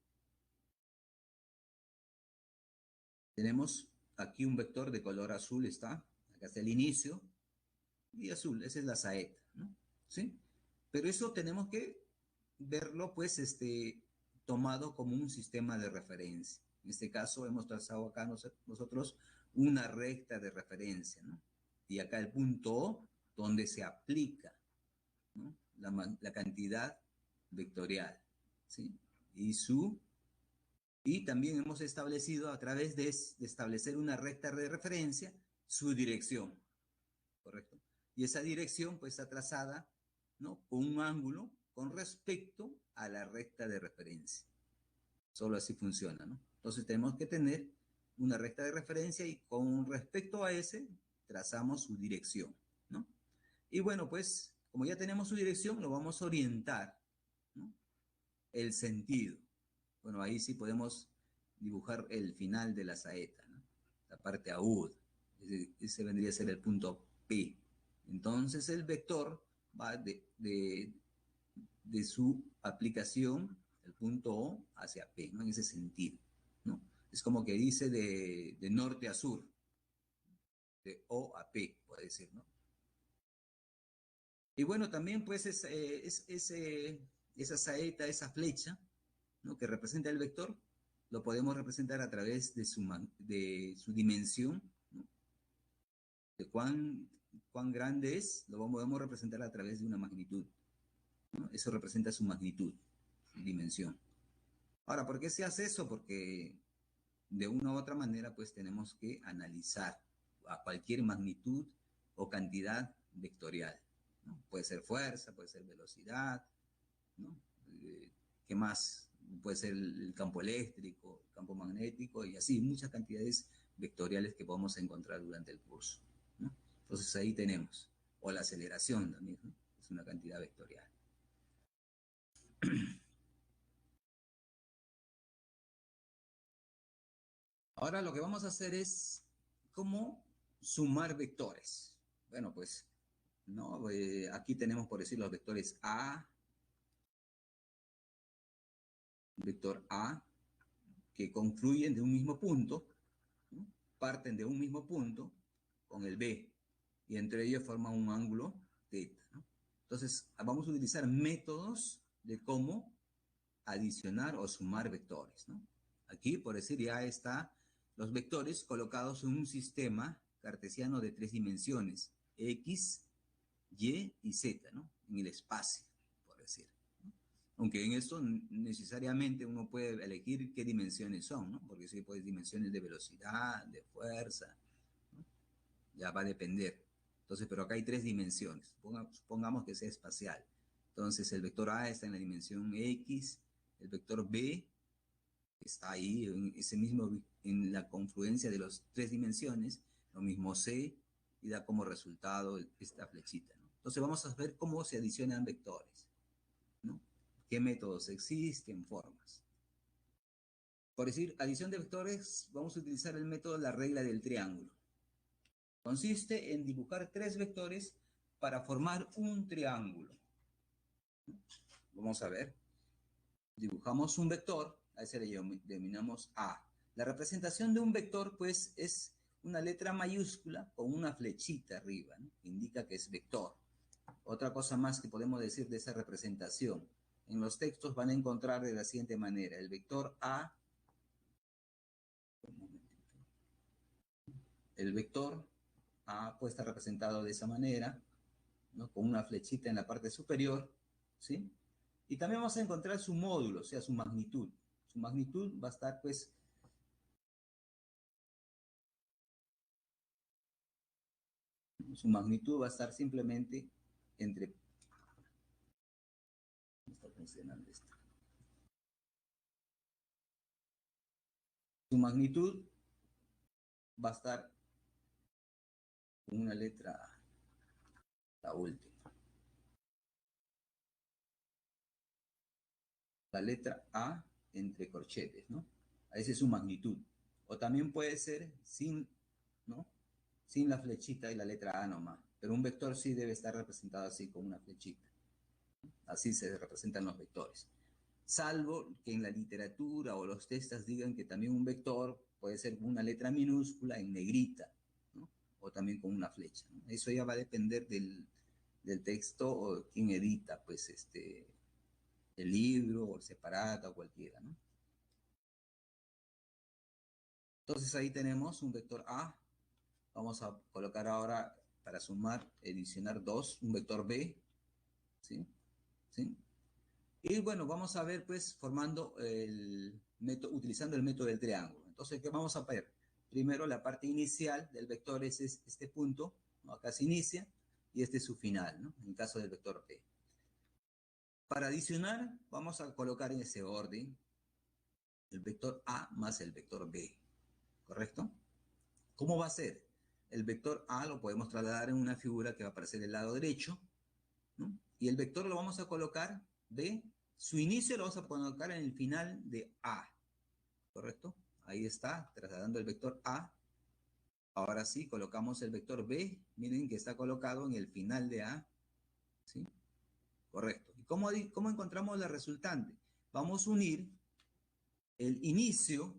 tenemos aquí un vector de color azul, está, acá está el inicio, y azul, esa es la saeta, ¿no? ¿Sí? Pero eso tenemos que verlo, pues, tomado como un sistema de referencia. En este caso hemos trazado acá nosotros una recta de referencia, ¿no? Y acá el punto O, donde se aplica, ¿no? La cantidad vectorial, ¿sí? Y también hemos establecido a través de establecer una recta de referencia su dirección, ¿correcto? Y esa dirección pues está trazada, ¿no? Con un ángulo con respecto a la recta de referencia. Solo así funciona, ¿no? Entonces tenemos que tener una recta de referencia y con respecto a ese trazamos su dirección, ¿no? Y bueno, pues como ya tenemos su dirección, lo vamos a orientar, ¿no? El sentido. Bueno, ahí sí podemos dibujar el final de la saeta, ¿no? La parte aguda. Ese vendría a ser el punto P. Entonces el vector va de su aplicación, el punto O, hacia P, ¿no? En ese sentido, ¿no? Es como que dice de norte a sur, de O a P, puede decir, ¿no? Y bueno, también pues esa saeta, esa flecha, ¿no? Que representa el vector, lo podemos representar a través de su dimensión, ¿no? De cuán grande es, lo podemos representar a través de una magnitud, ¿no? Eso representa su magnitud, su dimensión. Ahora, ¿por qué se hace eso? Porque de una u otra manera, pues tenemos que analizar a cualquier magnitud o cantidad vectorial, ¿no? Puede ser fuerza, puede ser velocidad, ¿no? ¿Qué más? Puede ser el campo eléctrico, el campo magnético y así, muchas cantidades vectoriales que podemos encontrar durante el curso, ¿no? Entonces ahí tenemos, o la aceleración también, ¿no? Es una cantidad vectorial. Ahora lo que vamos a hacer es cómo sumar vectores. Bueno, pues ¿no? Aquí tenemos, por decir, los vectores A, vector A, que confluyen de un mismo punto, ¿no? Parten de un mismo punto con el B, y entre ellos forman un ángulo θ, ¿no? Entonces, vamos a utilizar métodos de cómo adicionar o sumar vectores, ¿no? Aquí, por decir, ya está los vectores colocados en un sistema cartesiano de 3 dimensiones, X, Y y Z, ¿no? En el espacio, por decir, ¿no? Aunque en esto necesariamente uno puede elegir qué dimensiones son, ¿no? Porque si pues dimensiones de velocidad, de fuerza, ¿no? Ya va a depender. Entonces, pero acá hay 3 dimensiones. Supongamos que sea espacial. Entonces, el vector A está en la dimensión X, el vector B está ahí, en ese mismo, en la confluencia de las 3 dimensiones, lo mismo C, y da como resultado esta flechita, ¿no? Entonces, vamos a ver cómo se adicionan vectores, ¿no? ¿Qué métodos existen? Formas. Por decir, adición de vectores, vamos a utilizar el método de la regla del triángulo. Consiste en dibujar 3 vectores para formar un triángulo. Vamos a ver. Dibujamos un vector, a ese le denominamos A. La representación de un vector, pues, es una letra mayúscula con una flechita arriba, ¿no? Indica que es vector. Otra cosa más que podemos decir de esa representación. En los textos van a encontrar de la siguiente manera. El vector A, el vector A puede estar representado de esa manera, ¿no? Con una flechita en la parte superior, ¿sí? Y también vamos a encontrar su módulo, o sea, su magnitud. Su magnitud va a estar, pues, su magnitud va a estar simplemente entre... ¿Cómo está funcionando esto? Su magnitud va a estar con una letra A, la última. La letra A entre corchetes, ¿no? Esa es su magnitud. O también puede ser sin, ¿no? Sin la flechita y la letra A nomás. Pero un vector sí debe estar representado así, con una flechita. Así se representan los vectores. Salvo que en la literatura o los textos digan que también un vector puede ser una letra minúscula en negrita, ¿no? O también con una flecha, ¿no? Eso ya va a depender del texto o quien edita, pues, el libro o el separata o cualquiera, ¿no? Entonces ahí tenemos un vector A. Vamos a colocar ahora, para sumar, adicionar 2, un vector B, ¿sí? ¿Sí? Y bueno, vamos a ver, pues, formando el método, utilizando el método del triángulo. Entonces, ¿qué vamos a ver? Primero, la parte inicial del vector es este punto, ¿no? Acá se inicia, y este es su final, ¿no? En el caso del vector P. Para adicionar, vamos a colocar en ese orden el vector A más el vector B, ¿correcto? ¿Cómo va a ser? El vector A lo podemos trasladar en una figura que va a aparecer del lado derecho, ¿no? Y el vector lo vamos a colocar B, su inicio lo vamos a colocar en el final de A, ¿correcto? Ahí está, trasladando el vector A. Ahora sí, colocamos el vector B, miren que está colocado en el final de A, ¿sí? Correcto. ¿Y cómo encontramos la resultante? Vamos a unir el inicio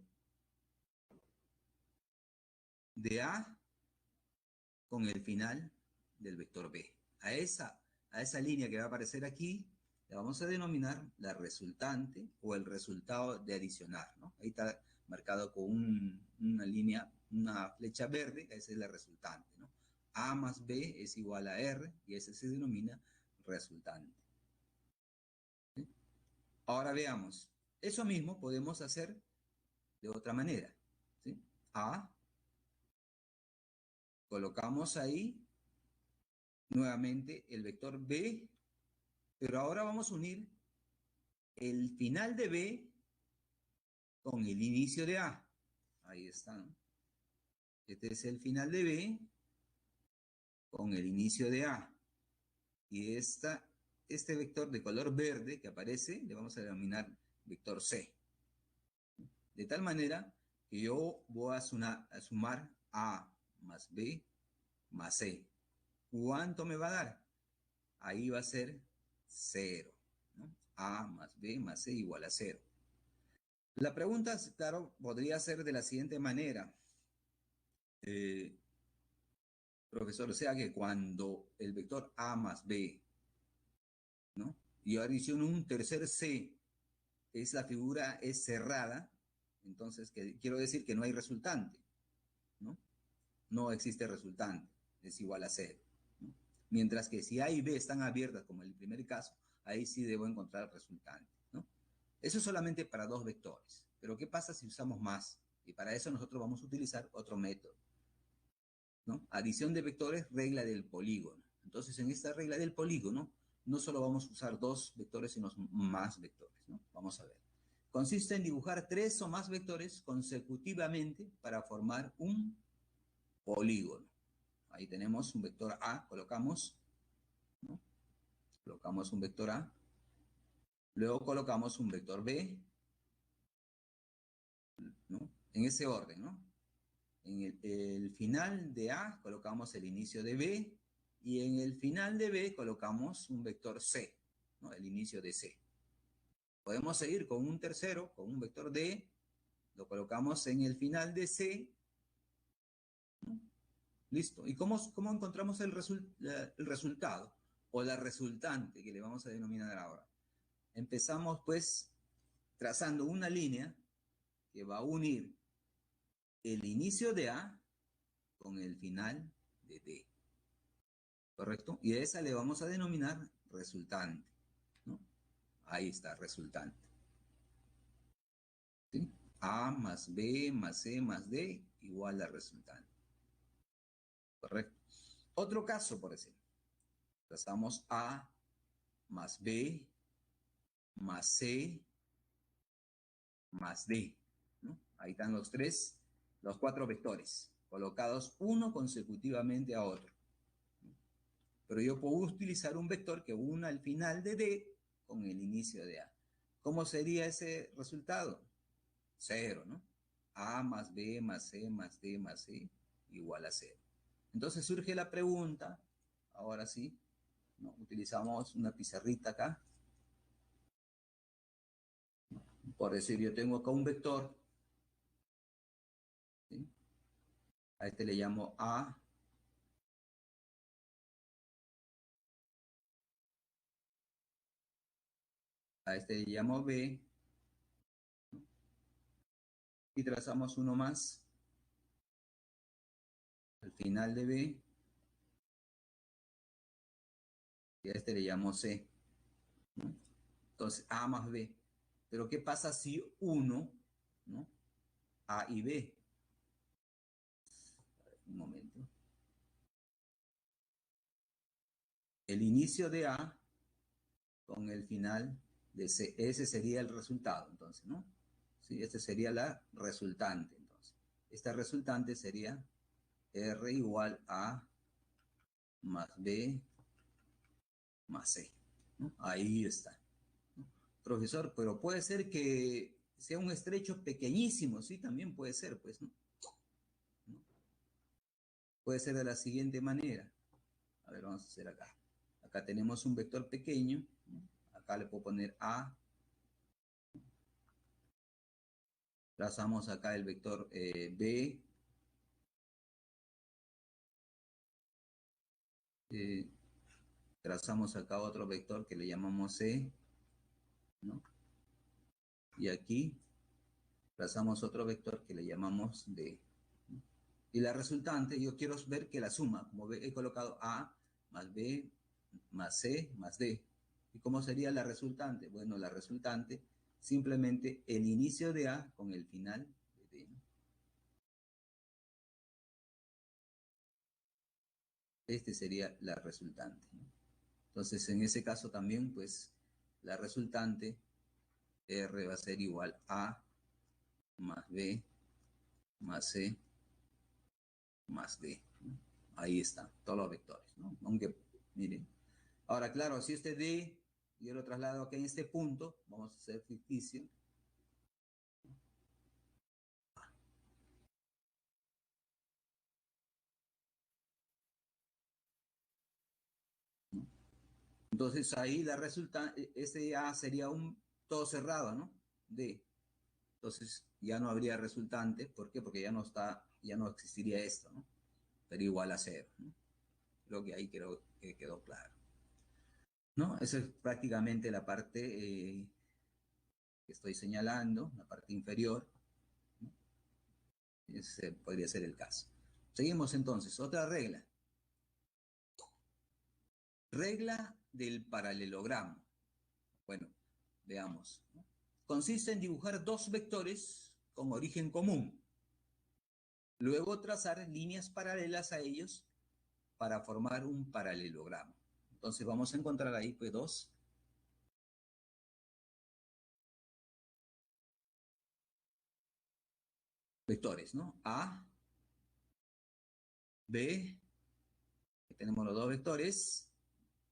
de A con el final del vector B. A esa línea que va a aparecer aquí, la vamos a denominar la resultante o el resultado de adicionar, ¿no? Ahí está marcado con una línea, una flecha verde, esa es la resultante, ¿no? A más B es igual a R y ese se denomina resultante, ¿sí? Ahora veamos, eso mismo podemos hacer de otra manera, ¿sí? A, colocamos ahí nuevamente el vector B, pero ahora vamos a unir el final de B con el inicio de A. Ahí están. Este es el final de B con el inicio de A. Y este vector de color verde que aparece, le vamos a denominar vector C. De tal manera que yo voy a sumar A más B más C. ¿cuánto me va a dar? Ahí va a ser 0, ¿no? A más B más C igual a 0. La pregunta, claro, podría ser de la siguiente manera. Profesor, o sea que cuando el vector A más B, ¿no? Y adiciono un tercer C, la figura es cerrada, entonces quiero decir que no hay resultante, ¿no? No existe resultante, es igual a 0, ¿no? Mientras que si A y B están abiertas, como en el primer caso, ahí sí debo encontrar el resultante, ¿no? Eso es solamente para dos vectores. Pero ¿qué pasa si usamos más? Y para eso nosotros vamos a utilizar otro método, ¿no? Adición de vectores, regla del polígono. Entonces, en esta regla del polígono, no solo vamos a usar dos vectores, sino más vectores, ¿no? Vamos a ver. Consiste en dibujar 3 o más vectores consecutivamente para formar un polígono. Ahí tenemos un vector A, colocamos, ¿no? Colocamos un vector A. Luego colocamos un vector B, ¿no? En ese orden, ¿no? En el final de A colocamos el inicio de B y en el final de B colocamos un vector C, ¿no? El inicio de C. Podemos seguir con un tercero, con un vector D, lo colocamos en el final de C, ¿no? Listo. ¿Y cómo encontramos el resultado o la resultante que le vamos a denominar ahora? Empezamos pues trazando una línea que va a unir el inicio de A con el final de D. ¿Correcto? Y a esa le vamos a denominar resultante, ¿no? Ahí está, resultante. ¿Sí? A más B más C más D igual a resultante. ¿Correcto? Otro caso, por ejemplo. Trazamos A más B más C más D, ¿no? Ahí están los cuatro vectores, colocados uno consecutivamente a otro. Pero yo puedo utilizar un vector que una al final de D con el inicio de A. ¿Cómo sería ese resultado? 0, ¿no? A más B más C más D más C igual a 0. Entonces surge la pregunta, ahora sí, ¿no? Utilizamos una pizarrita acá. Por decir, yo tengo acá un vector, ¿sí? A este le llamo A. A este le llamo B. Y trazamos uno más al final de B. Y a este le llamo C, ¿no? Entonces, A más B. Pero ¿qué pasa si uno, ¿no? A y B. Un momento. El inicio de A con el final de C. Ese sería el resultado, entonces, ¿no? Sí, este sería la resultante, entonces. Esta resultante sería R igual a más B más C, ¿no? Ahí está, ¿no? Profesor, pero puede ser que sea un estrecho pequeñísimo, sí, también puede ser, pues, ¿no? ¿No? Puede ser de la siguiente manera. A ver, vamos a hacer acá. Acá tenemos un vector pequeño, ¿no? Acá le puedo poner A. Trazamos acá el vector B. Eh, Trazamos acá otro vector que le llamamos C, ¿no? Y aquí trazamos otro vector que le llamamos D, ¿no? Y la resultante, yo quiero ver que la suma, como he colocado A más B más C más D. ¿Y cómo sería la resultante? Bueno, la resultante, simplemente el inicio de A con el final de D, ¿no? Este sería la resultante, ¿no? Entonces, en ese caso también, pues, la resultante R va a ser igual a más B más C más D, ¿no? Ahí están todos los vectores, ¿no? Aunque, miren. Ahora, claro, si este D yo lo traslado aquí en este punto, vamos a hacer ficticio. Entonces ahí la resultante, este A sería un todo cerrado, ¿no? D. Entonces ya no habría resultante. ¿Por qué? Porque ya no existiría esto, ¿no? Sería igual a cero, ¿no? Creo que ahí quedó claro, ¿no? Esa es prácticamente la parte que estoy señalando, la parte inferior, ¿no? Ese podría ser el caso. Seguimos entonces. Otra regla. Regla del paralelogramo. Bueno, veamos, ¿no? Consiste en dibujar dos vectores con origen común. Luego trazar líneas paralelas a ellos para formar un paralelogramo. Entonces vamos a encontrar ahí pues dos vectores, ¿no? A, B, tenemos los dos vectores,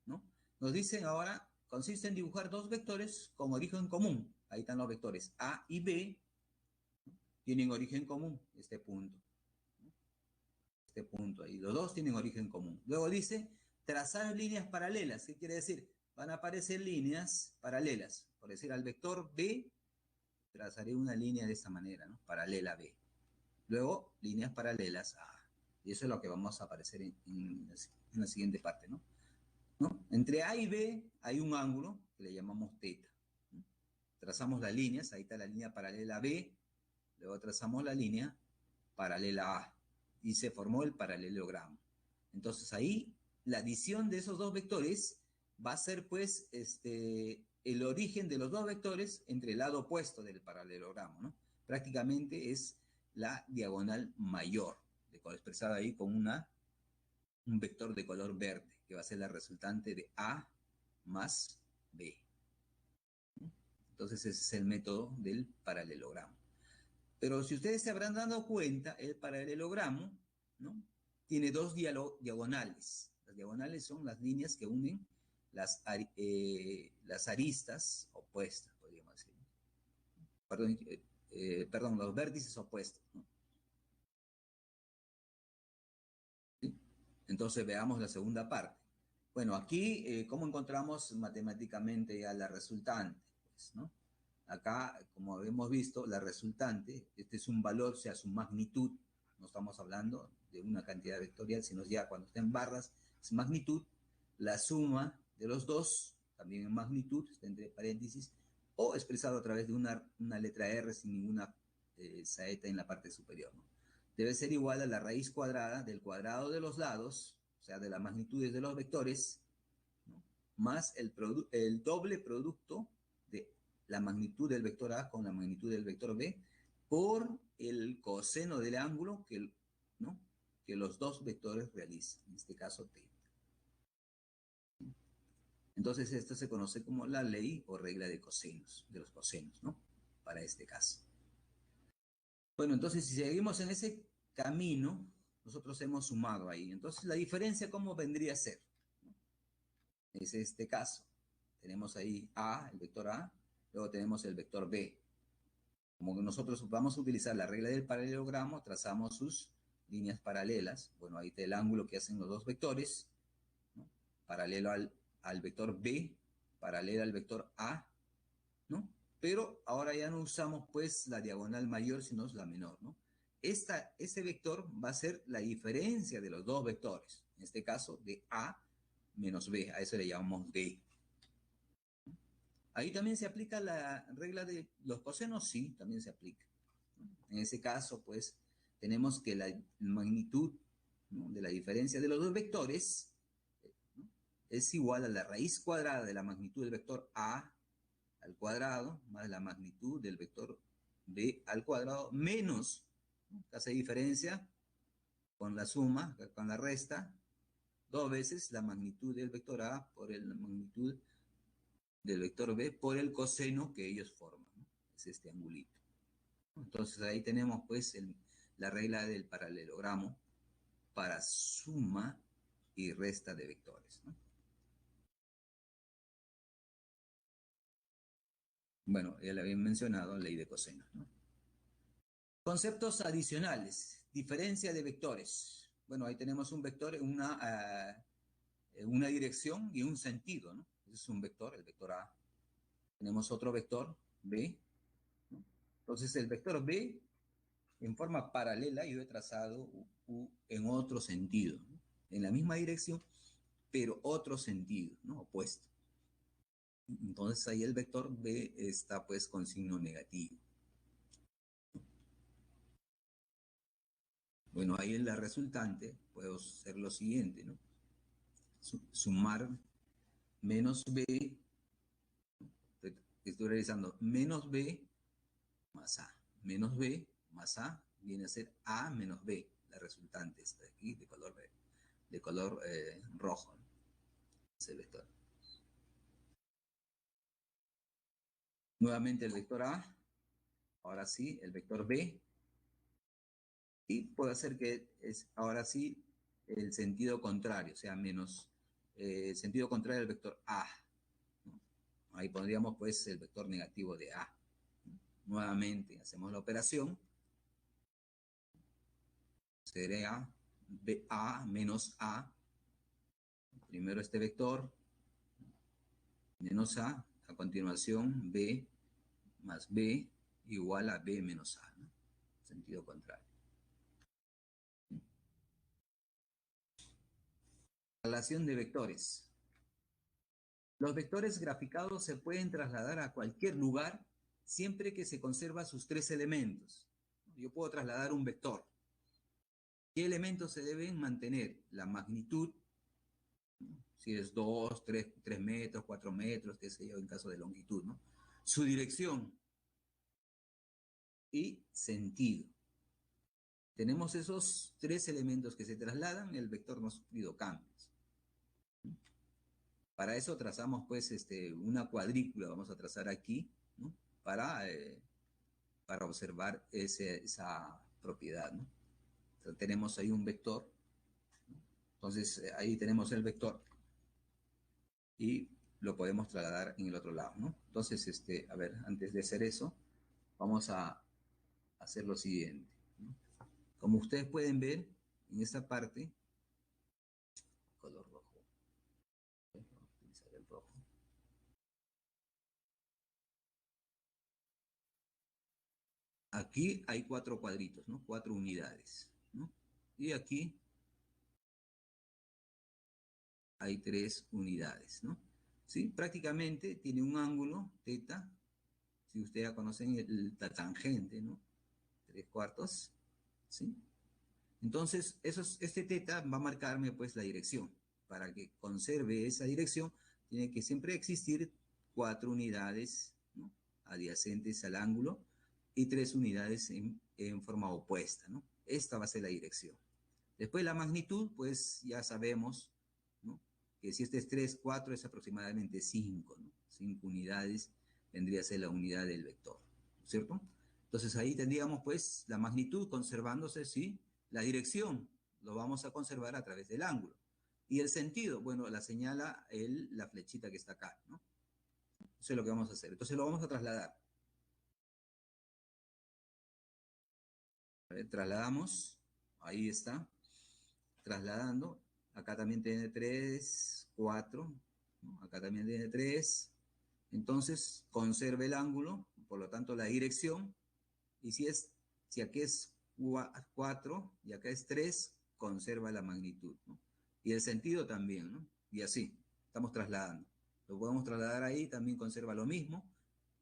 ¿no? Nos dicen ahora, consiste en dibujar dos vectores con origen común. Ahí están los vectores A y B, ¿no? Tienen origen común, este punto, ¿no? Este punto ahí. Los dos tienen origen común. Luego dice, trazar líneas paralelas. ¿Qué quiere decir? Van a aparecer líneas paralelas. Por decir, al vector B, trazaré una línea de esta manera, ¿no? Paralela a B. Luego, líneas paralelas a A. Y eso es lo que vamos a aparecer en la siguiente parte, ¿no? ¿No? Entre A y B hay un ángulo que le llamamos teta, ¿no? Trazamos las líneas, ahí está la línea paralela a B, luego trazamos la línea paralela a A y se formó el paralelogramo. Entonces ahí la adición de esos dos vectores va a ser pues el origen de los dos vectores entre el lado opuesto del paralelogramo, ¿no? Prácticamente es la diagonal mayor, expresada ahí con un vector de color verde, que va a ser la resultante de A más B. Entonces ese es el método del paralelogramo. Pero si ustedes se habrán dado cuenta, el paralelogramo, ¿no?, tiene dos diagonales. Las diagonales son las líneas que unen las aristas opuestas, podríamos decir. Perdón, los vértices opuestos, ¿no? ¿Sí? Entonces veamos la segunda parte. Bueno, aquí, ¿cómo encontramos matemáticamente ya la resultante? Pues, ¿no? Acá, como hemos visto, la resultante, este es un valor, o sea, su magnitud, no estamos hablando de una cantidad vectorial, sino ya cuando está en barras, es magnitud, la suma de los dos, también en magnitud, está entre paréntesis, o expresado a través de una letra R sin ninguna saeta en la parte superior, ¿no? Debe ser igual a la raíz cuadrada del cuadrado de los lados, o sea, de las magnitudes de los vectores, ¿no?, más el doble producto de la magnitud del vector A con la magnitud del vector B por el coseno del ángulo ¿no?, que los dos vectores realizan, en este caso θ. Entonces esto se conoce como la ley o regla de cosenos, de los cosenos, ¿no?, para este caso. Bueno, entonces si seguimos en ese camino, nosotros hemos sumado ahí. Entonces la diferencia, ¿cómo vendría a ser? Es este caso. Tenemos ahí A, el vector A, luego tenemos el vector B. Como que nosotros vamos a utilizar la regla del paralelogramo, trazamos sus líneas paralelas. Bueno, ahí está el ángulo que hacen los dos vectores, ¿no?, paralelo al vector B, paralelo al vector A, ¿no? Pero ahora ya no usamos pues la diagonal mayor, sino la menor, ¿no? Ese vector va a ser la diferencia de los dos vectores, en este caso de A menos B, a eso le llamamos D. Ahí también se aplica la regla de los cosenos, sí, también se aplica, ¿no? En ese caso, pues, tenemos que la magnitud, ¿no?, de la diferencia de los dos vectores, ¿no?, es igual a la raíz cuadrada de la magnitud del vector A al cuadrado más la magnitud del vector B al cuadrado menos, ¿no?, hace diferencia con la suma, con la resta, dos veces la magnitud del vector A por la magnitud del vector B por el coseno que ellos forman, ¿no? Es este angulito. Entonces ahí tenemos pues la regla del paralelogramo para suma y resta de vectores, ¿no? Bueno, ya le había mencionado, ley de cosenos, ¿no? Conceptos adicionales, diferencia de vectores. Bueno, ahí tenemos un vector, una dirección y un sentido, ¿no? Ese es un vector, el vector A. Tenemos otro vector, B, ¿no? Entonces el vector B, en forma paralela, yo he trazado en otro sentido, ¿no? En la misma dirección, pero otro sentido, ¿no? Opuesto. Entonces ahí el vector B está pues con signo negativo. Bueno, ahí en la resultante puedo hacer lo siguiente, ¿no? Sumar menos B, estoy realizando menos B más A. Menos B más A viene a ser A menos B. La resultante está aquí de color, rojo, ¿no? Ese vector. Nuevamente el vector A, ahora sí, el vector B, y puedo hacer que es ahora sí el sentido contrario, o sea, menos el sentido contrario del vector A, ¿no? Ahí pondríamos pues el vector negativo de A. Nuevamente hacemos la operación, sería A menos A, primero este vector, menos a continuación B más B igual a B menos A, ¿no? Sentido contrario. Relación de vectores. Los vectores graficados se pueden trasladar a cualquier lugar siempre que se conserva sus tres elementos. Yo puedo trasladar un vector. ¿Qué elementos se deben mantener? La magnitud, ¿no? Si es 2, 3 metros, 4 metros, qué sé yo, en caso de longitud, ¿no? Su dirección y sentido. Tenemos esos tres elementos que se trasladan, el vector no ha sufrido cambios. Para eso trazamos pues una cuadrícula, vamos a trazar aquí, ¿no? Para observar esa propiedad, ¿no? Entonces, tenemos ahí un vector, ¿no? Entonces ahí tenemos el vector y lo podemos trasladar en el otro lado, ¿no? Entonces, a ver, antes de hacer eso, vamos a hacer lo siguiente, ¿no? Como ustedes pueden ver, en esta parte, color rojo, vamos a utilizar el rojo. Aquí hay cuatro cuadritos, ¿no? Cuatro unidades, ¿no? Y aquí hay tres unidades, ¿no? ¿Sí? Prácticamente tiene un ángulo, teta, si ustedes ya conocen la tangente, ¿no? 3/4, ¿sí? Entonces, este teta va a marcarme pues la dirección. Para que conserve esa dirección, tiene que siempre existir cuatro unidades, ¿no? Adyacentes al ángulo y tres unidades en forma opuesta, ¿no? Esta va a ser la dirección. Después la magnitud, pues ya sabemos, ¿no? Que si este es 3, 4 es aproximadamente 5, ¿no? 5 unidades vendría a ser la unidad del vector, ¿cierto? Entonces ahí tendríamos pues la magnitud conservándose, ¿sí? La dirección lo vamos a conservar a través del ángulo. Y el sentido, bueno, la señala la flechita que está acá, ¿no? Eso es lo que vamos a hacer. Entonces lo vamos a trasladar. A ver, trasladamos, ahí está, trasladando. Acá también tiene 3, 4, ¿no? Acá también tiene 3. Entonces conserva el ángulo, por lo tanto la dirección. Y si aquí es 4 y acá es 3, conserva la magnitud, ¿no? Y el sentido también, ¿no? Y así, estamos trasladando. Lo podemos trasladar ahí, también conserva lo mismo.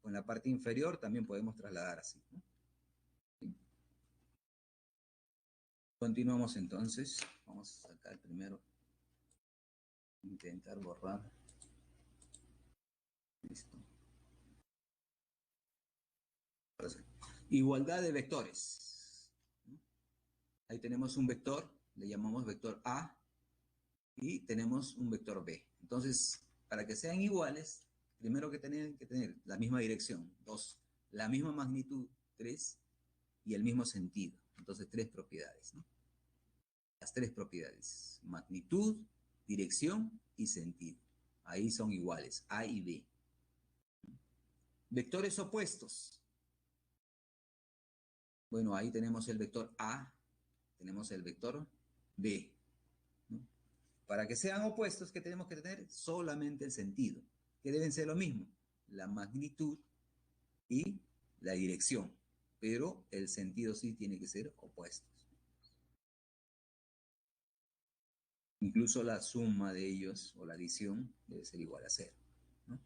Con la parte inferior también podemos trasladar así, ¿no? ¿Sí? Continuamos entonces. Vamos a sacar primero, intentar borrar. Listo. Igualdad de vectores, ¿no? Ahí tenemos un vector, le llamamos vector A, y tenemos un vector B. Entonces, para que sean iguales, primero que tienen que tener la misma dirección, 2, la misma magnitud, 3, y el mismo sentido. Entonces, tres propiedades, ¿no? Las tres propiedades, magnitud, dirección y sentido. Ahí son iguales, A y B. Vectores opuestos. Bueno, ahí tenemos el vector A, tenemos el vector B, ¿no? Para que sean opuestos, ¿qué tenemos que tener? Solamente el sentido, que deben ser lo mismo, la magnitud y la dirección, pero el sentido sí tiene que ser opuestos. Incluso la suma de ellos o la adición debe ser igual a cero, ¿no?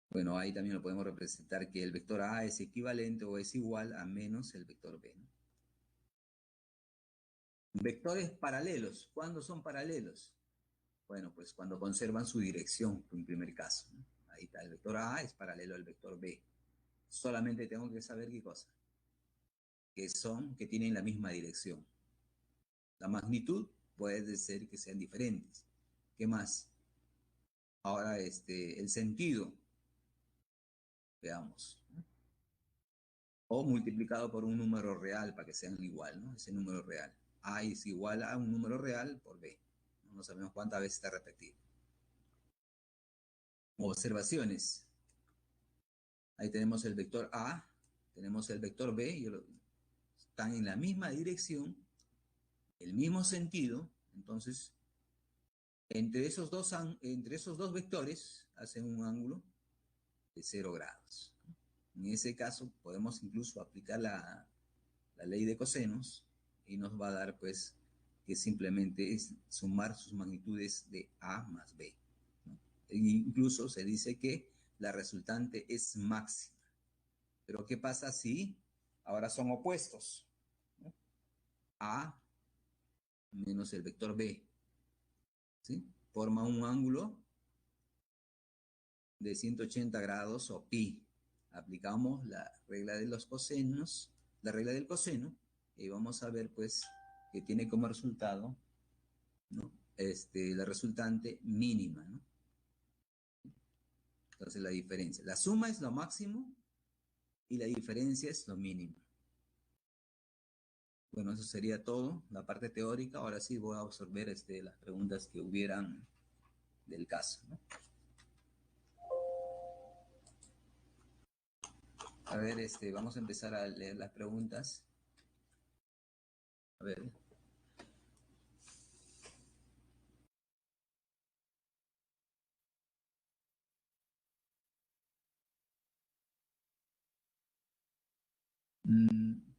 Bueno, ahí también lo podemos representar que el vector A es equivalente o es igual a menos el vector B, ¿no? Vectores paralelos. ¿Cuándo son paralelos? Bueno, pues cuando conservan su dirección, en primer caso, ¿no? Ahí está, el vector A es paralelo al vector B. Solamente tengo que saber qué cosa. Que tienen la misma dirección. La magnitud puede ser que sean diferentes. ¿Qué más? Ahora, el sentido, veamos, ¿no? O multiplicado por un número real para que sean igual, ¿no? Ese número real. A es igual a un número real por B. No sabemos cuántas veces está repetido. Observaciones. Ahí tenemos el vector A, tenemos el vector B, y están en la misma dirección, el mismo sentido. Entonces, entre esos dos vectores hacen un ángulo de 0 grados. En ese caso, podemos incluso aplicar la ley de cosenos y nos va a dar, pues, que simplemente es sumar sus magnitudes de A más B, ¿no? E incluso se dice que la resultante es máxima. Pero ¿qué pasa si ahora son opuestos, ¿no? A menos el vector B, ¿sí? Forma un ángulo de 180 grados o pi. Aplicamos la regla de los cosenos, la regla del coseno, y vamos a ver, pues, que tiene como resultado, ¿no? La resultante mínima, ¿no? Entonces la diferencia. La suma es lo máximo y la diferencia es lo mínimo. Bueno, eso sería todo, la parte teórica. Ahora sí voy a absorber las preguntas que hubieran del caso, ¿no? A ver, vamos a empezar a leer las preguntas. A ver.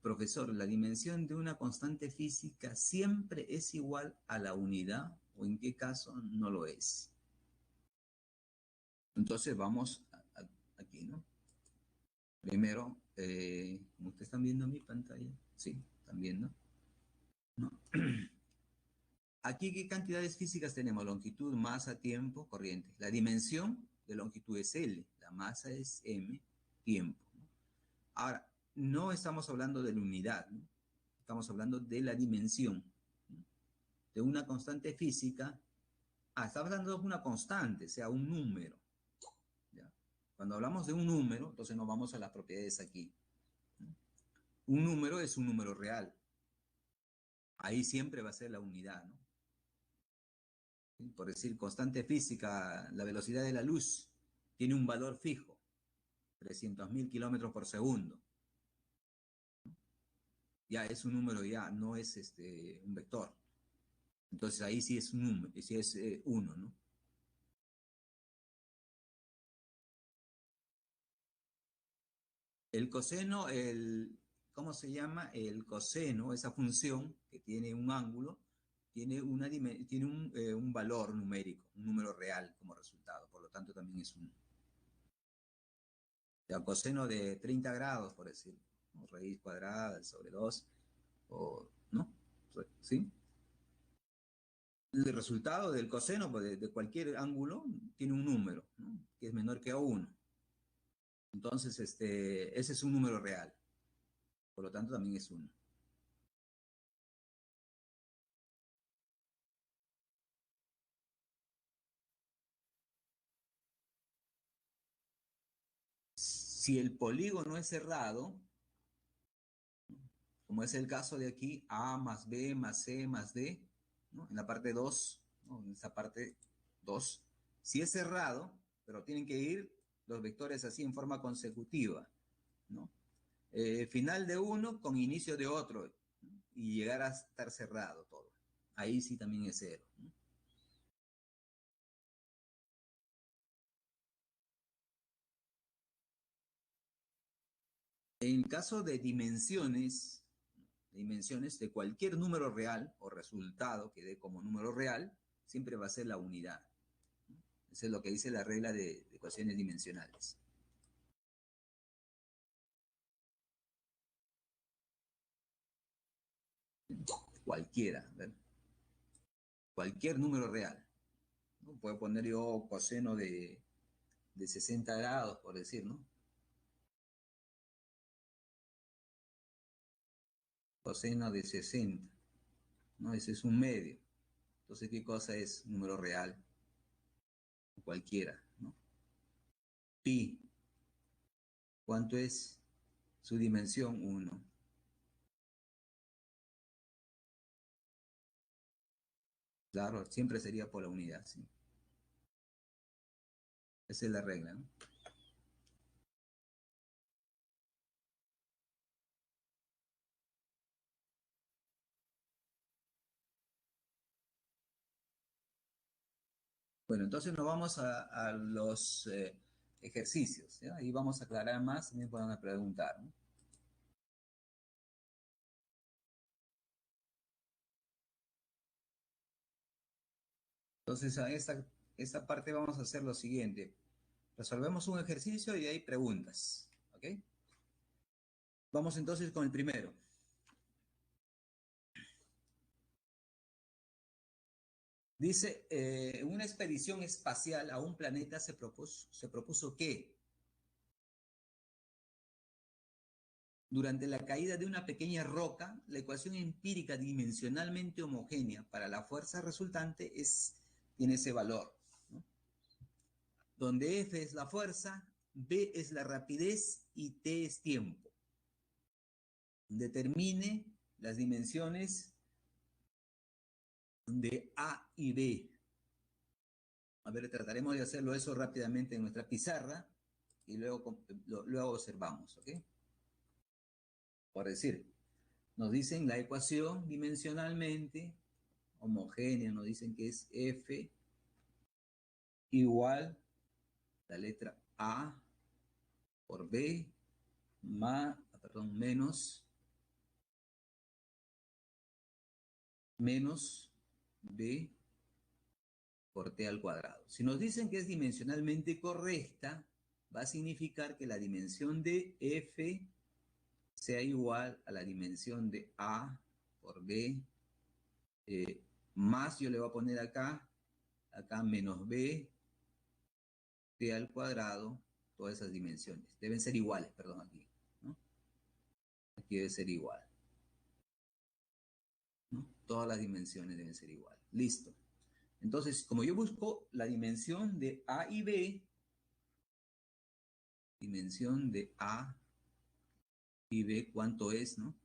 Profesor, ¿la dimensión de una constante física siempre es igual a la unidad o en qué caso no lo es? Entonces vamos aquí, ¿no? Primero, ¿cómo ustedes están viendo mi pantalla? Sí, están viendo, ¿no? Aquí, ¿qué cantidades físicas tenemos? Longitud, masa, tiempo, corriente. La dimensión de longitud es L, la masa es M, tiempo, ¿no? Ahora, no estamos hablando de la unidad, ¿no? Estamos hablando de la dimensión, ¿no? De una constante física. Estamos hablando de una constante, o sea, un número, ¿ya? Cuando hablamos de un número, entonces nos vamos a las propiedades aquí, ¿no? Un número es un número real. Ahí siempre va a ser la unidad, ¿no? Por decir, constante física, la velocidad de la luz tiene un valor fijo, 300.000 kilómetros por segundo. Ya es un número, ya no es un vector. Entonces ahí sí es un número, sí es uno, ¿no? El coseno, ¿cómo se llama? El coseno, esa función que tiene un ángulo, tiene un valor numérico, un número real como resultado, por lo tanto también es un coseno de 30 grados, por decir, ¿no? Raíz cuadrada sobre 2, o, ¿no? ¿Sí? El resultado del coseno, pues, de cualquier ángulo tiene un número, ¿no? Que es menor que 1. Entonces, ese es un número real, por lo tanto también es 1. Si el polígono es cerrado, como es el caso de aquí, A más B más C más D, ¿no? En la parte 2, ¿no? En esa parte 2, si es cerrado, pero tienen que ir los vectores así en forma consecutiva, ¿no? Final de uno con inicio de otro, ¿no? Y llegar a estar cerrado todo. Ahí sí también es cero, ¿no? En caso de dimensiones de cualquier número real o resultado que dé como número real, siempre va a ser la unidad. Eso es lo que dice la regla de ecuaciones dimensionales. Cualquiera, ¿verdad? Cualquier número real, ¿no? Puedo poner yo coseno de 60 grados, por decir, ¿no? Coseno de 60, ¿no? Ese es un medio. Entonces, ¿qué cosa es número real? Cualquiera, ¿no? Pi, ¿cuánto es su dimensión? 1. Claro, siempre sería por la unidad, ¿sí? Esa es la regla, ¿no? Bueno, entonces nos vamos a los ejercicios, ¿ya? Ahí vamos a aclarar más, también pueden preguntar, ¿no? Entonces, esta parte vamos a hacer lo siguiente. Resolvemos un ejercicio y hay preguntas, ¿ok? Vamos entonces con el primero. Dice, en una expedición espacial a un planeta se propuso que durante la caída de una pequeña roca, la ecuación empírica dimensionalmente homogénea para la fuerza resultante tiene ese valor, ¿no? Donde F es la fuerza, B es la rapidez y T es tiempo. Determine las dimensiones de A y B. A ver, trataremos de hacerlo eso rápidamente en nuestra pizarra y luego observamos, ¿ok? Por decir, nos dicen la ecuación dimensionalmente homogénea, nos dicen que es F igual la letra A por B menos B por T al cuadrado. Si nos dicen que es dimensionalmente correcta, va a significar que la dimensión de F sea igual a la dimensión de A por B, más yo le voy a poner acá menos B, T al cuadrado, todas esas dimensiones. Deben ser iguales, perdón, aquí, ¿no? Aquí debe ser igual, ¿no? Todas las dimensiones deben ser iguales. Listo. Entonces, como yo busco la dimensión de A y B, dimensión de A y B, ¿cuánto es, no?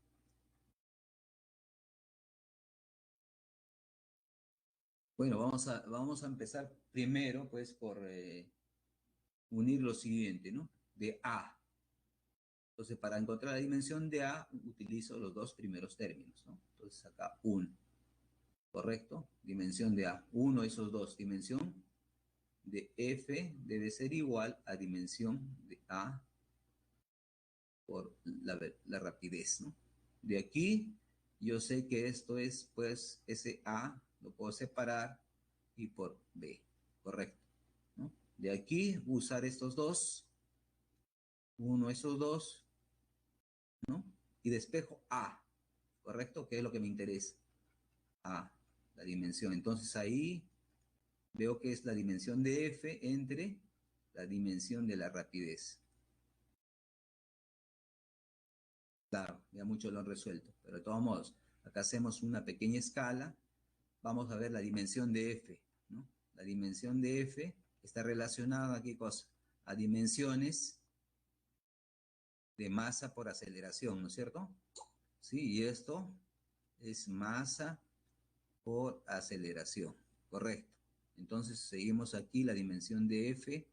Bueno, vamos a empezar primero, pues, por unir lo siguiente, ¿no? De A. Entonces, para encontrar la dimensión de A, utilizo los dos primeros términos, ¿no? Entonces, acá 1, ¿correcto? Dimensión de A. 1, esos dos. Dimensión de F debe ser igual a dimensión de A por la rapidez, ¿no? De aquí, yo sé que esto es, pues, ese A, lo puedo separar y por B, ¿correcto? ¿No? De aquí, usar estos dos, uno esos dos, ¿no? Y despejo A, ¿correcto? Que es lo que me interesa. A, la dimensión. Entonces ahí veo que es la dimensión de F entre la dimensión de la rapidez. Claro, ya muchos lo han resuelto, pero de todos modos, acá hacemos una pequeña escala, vamos a ver la dimensión de F, ¿no? La dimensión de F está relacionada a qué cosa? A dimensiones de masa por aceleración, ¿no es cierto? Sí, y esto es masa por aceleración, correcto. Entonces seguimos aquí, la dimensión de F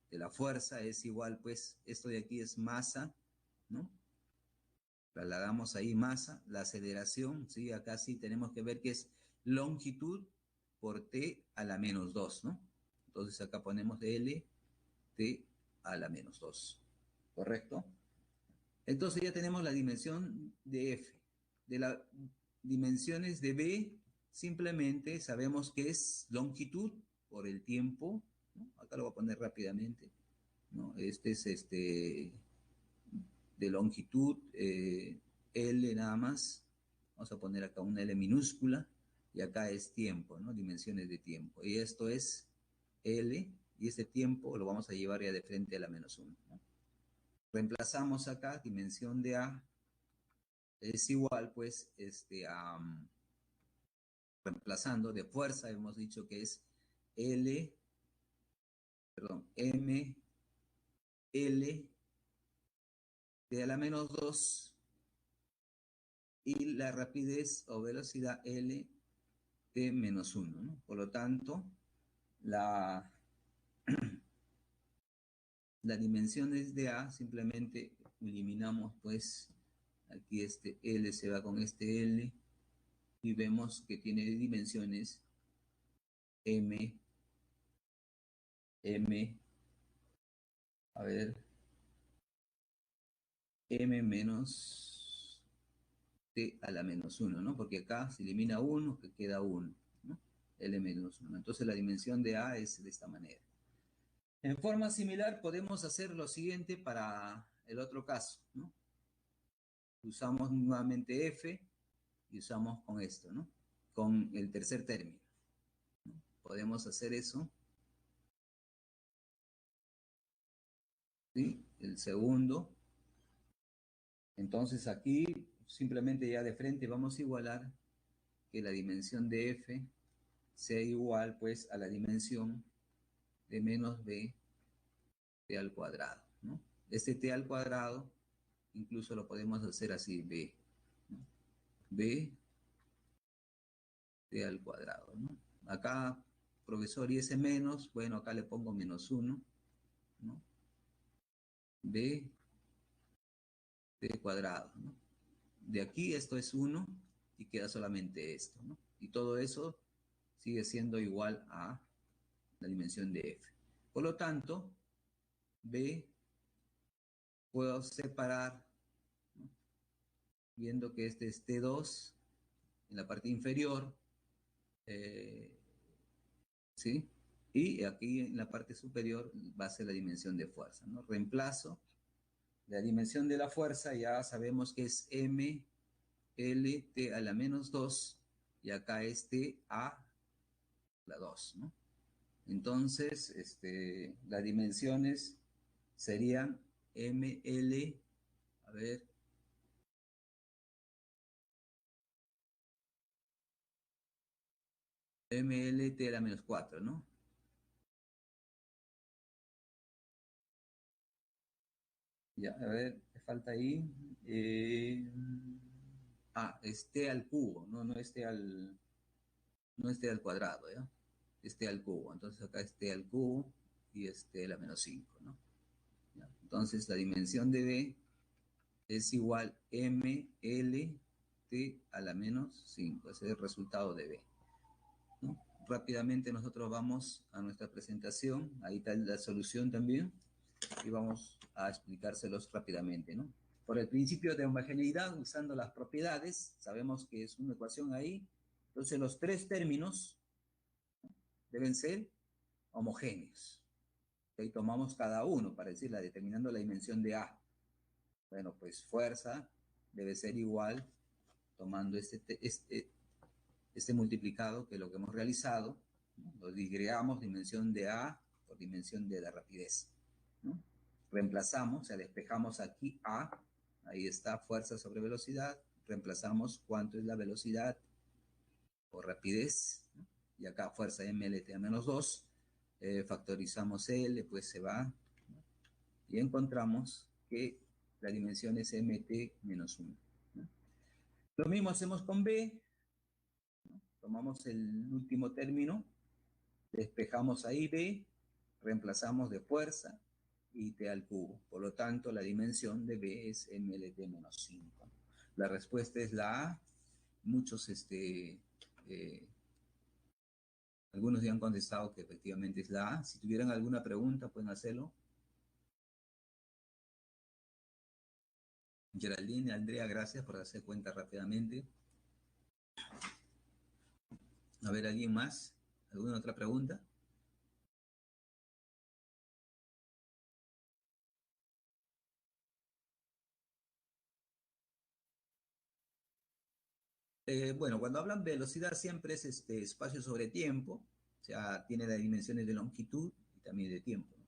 de la fuerza es igual, pues esto de aquí es masa, ¿no? Trasladamos ahí masa, la aceleración, ¿sí? Acá sí tenemos que ver que es longitud por t a la menos 2, ¿no? Entonces acá ponemos L, t a la menos 2, ¿correcto? Entonces ya tenemos la dimensión de F. De las dimensiones de B, simplemente sabemos que es longitud por el tiempo, ¿no? Acá lo voy a poner rápidamente, ¿no? Este es de longitud, L nada más. Vamos a poner acá una L minúscula, y acá es tiempo, ¿no? Dimensiones de tiempo. Y esto es L, y este tiempo lo vamos a llevar ya de frente a la menos 1, ¿no? Reemplazamos acá, dimensión de A es igual, pues, reemplazando de fuerza, hemos dicho que es L, perdón, M, L, de a la menos 2, y la rapidez o velocidad L de menos 1, ¿no? Por lo tanto, la dimensiones de A, simplemente eliminamos, pues, aquí este L se va con este L, y vemos que tiene dimensiones M, M, a ver, M menos T a la menos 1, ¿no? Porque acá se elimina 1, que queda 1, ¿no? L menos 1. Entonces la dimensión de A es de esta manera. En forma similar podemos hacer lo siguiente para el otro caso, ¿no? Usamos nuevamente F y usamos con esto, ¿no? Con el tercer término, ¿no? Podemos hacer eso, ¿sí? El segundo. Entonces aquí simplemente ya de frente vamos a igualar que la dimensión de F sea igual, pues, a la dimensión de menos b t al cuadrado, ¿no? Este t al cuadrado incluso lo podemos hacer así, b, ¿no? B t al cuadrado, ¿no? Acá, profesor, y ese menos, bueno, acá le pongo menos 1, ¿no? B t cuadrado, ¿no? De aquí esto es 1 y queda solamente esto, ¿no? Y todo eso sigue siendo igual a la dimensión de f. Por lo tanto, b puedo separar, ¿no? Viendo que este es T2 en la parte inferior, ¿sí? Y aquí en la parte superior va a ser la dimensión de fuerza, ¿no? Reemplazo la dimensión de la fuerza, ya sabemos que es M, L, T a la menos 2, y acá es T a la 2, ¿no? Entonces, las dimensiones serían M, L, a ver, M, L, T a la menos 4, ¿no? Ya, a ver, ¿qué falta ahí? Es T al cubo, no es T al cuadrado, ¿ya? Es T al cubo. Entonces acá es T al cubo y es T a la menos 5, ¿no? ¿Ya? Entonces la dimensión de B es igual M, L, T a la menos 5. Ese es el resultado de B, ¿no? Rápidamente nosotros vamos a nuestra presentación. Ahí está la solución también. Y vamos a explicárselos rápidamente, ¿no? Por el principio de homogeneidad, usando las propiedades, sabemos que es una ecuación ahí. Entonces los tres términos deben ser homogéneos. Ahí tomamos cada uno para decirla, determinando la dimensión de A. Bueno, pues fuerza debe ser igual, tomando este multiplicado, que es lo que hemos realizado, ¿no? Lo digregamos, dimensión de A por dimensión de la rapidez, ¿no? Reemplazamos, o sea, despejamos aquí A, ahí está fuerza sobre velocidad, reemplazamos cuánto es la velocidad o rapidez, ¿no? Y acá fuerza mlt a menos 2, factorizamos L, pues se va, ¿no? Y encontramos que la dimensión es mt menos 1, ¿no? Lo mismo hacemos con B, ¿no? Tomamos el último término, despejamos ahí B, reemplazamos de fuerza y t al cubo. Por lo tanto, la dimensión de B es mlt menos 5. La respuesta es la A. Muchos, algunos ya han contestado que efectivamente es la A. Si tuvieran alguna pregunta, pueden hacerlo. Geraldine, Andrea, gracias por darse cuenta rápidamente. A ver, ¿alguien más? ¿Alguna otra pregunta? Bueno, cuando hablan de velocidad siempre es espacio sobre tiempo, o sea, tiene las dimensiones de longitud y también de tiempo, ¿no?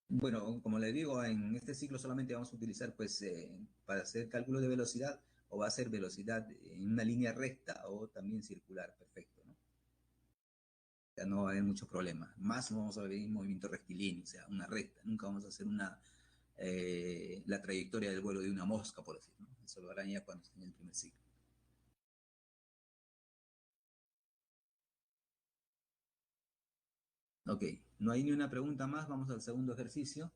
Bueno, como les digo, en este ciclo solamente vamos a utilizar, pues, para hacer cálculo de velocidad, o va a ser velocidad en una línea recta o también circular, perfecto, ¿no? Ya no va a haber mucho problema. Más no vamos a ver un movimiento rectilíneo, o sea, una recta. Nunca vamos a hacer la trayectoria del vuelo de una mosca, por decirlo, ¿no? Eso lo harán ya cuando estén en el primer ciclo. Ok, no hay ni una pregunta más. Vamos al segundo ejercicio.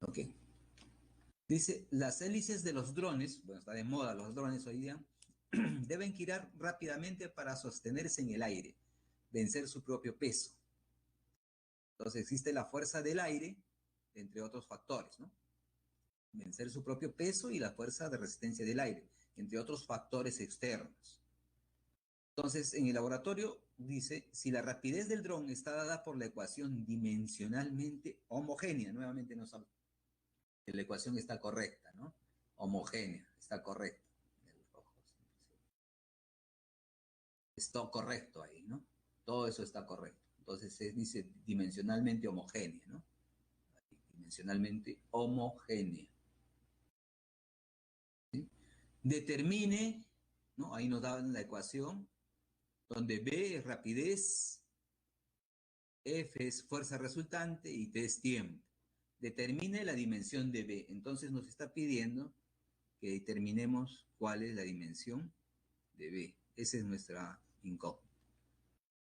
Ok. Dice, las hélices de los drones, bueno, está de moda los drones hoy día, deben girar rápidamente para sostenerse en el aire, vencer su propio peso. Entonces existe la fuerza del aire, entre otros factores, ¿no? Vencer su propio peso y la fuerza de resistencia del aire, entre otros factores externos. Entonces, en el laboratorio dice, si la rapidez del dron está dada por la ecuación dimensionalmente homogénea, nuevamente no sabe, la ecuación está correcta, ¿no? Homogénea, está correcta. Está correcto ahí, ¿no? Todo eso está correcto. Entonces se dice dimensionalmente homogénea, ¿no? Dimensionalmente homogénea. ¿Sí? Determine, ¿no? Ahí nos daban la ecuación, donde B es rapidez, F es fuerza resultante y T es tiempo. Determine la dimensión de B. Entonces nos está pidiendo que determinemos cuál es la dimensión de B. Esa es nuestra incógnita.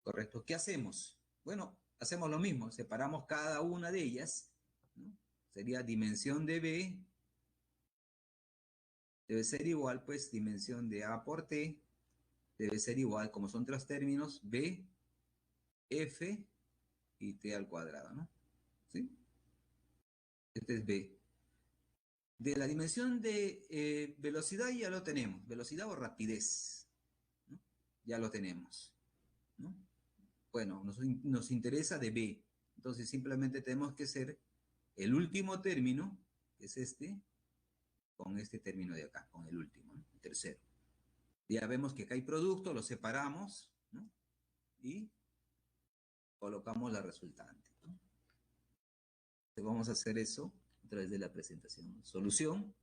¿Correcto? ¿Qué hacemos? Bueno, hacemos lo mismo, separamos cada una de ellas, ¿no? Sería dimensión de B, debe ser igual, pues, dimensión de A por T, debe ser igual, como son tres términos, B, F y T al cuadrado, ¿no? ¿Sí? Este es B. De la dimensión de velocidad ya lo tenemos, velocidad o rapidez, ¿no? Ya lo tenemos, ¿no? Bueno, nos interesa de B, entonces simplemente tenemos que hacer el último término, que es este, con este término de acá, con el último, ¿no? El tercero. Ya vemos que acá hay producto, lo separamos, ¿no? Y colocamos la resultante, ¿no? Entonces vamos a hacer eso a través de la presentación. Solución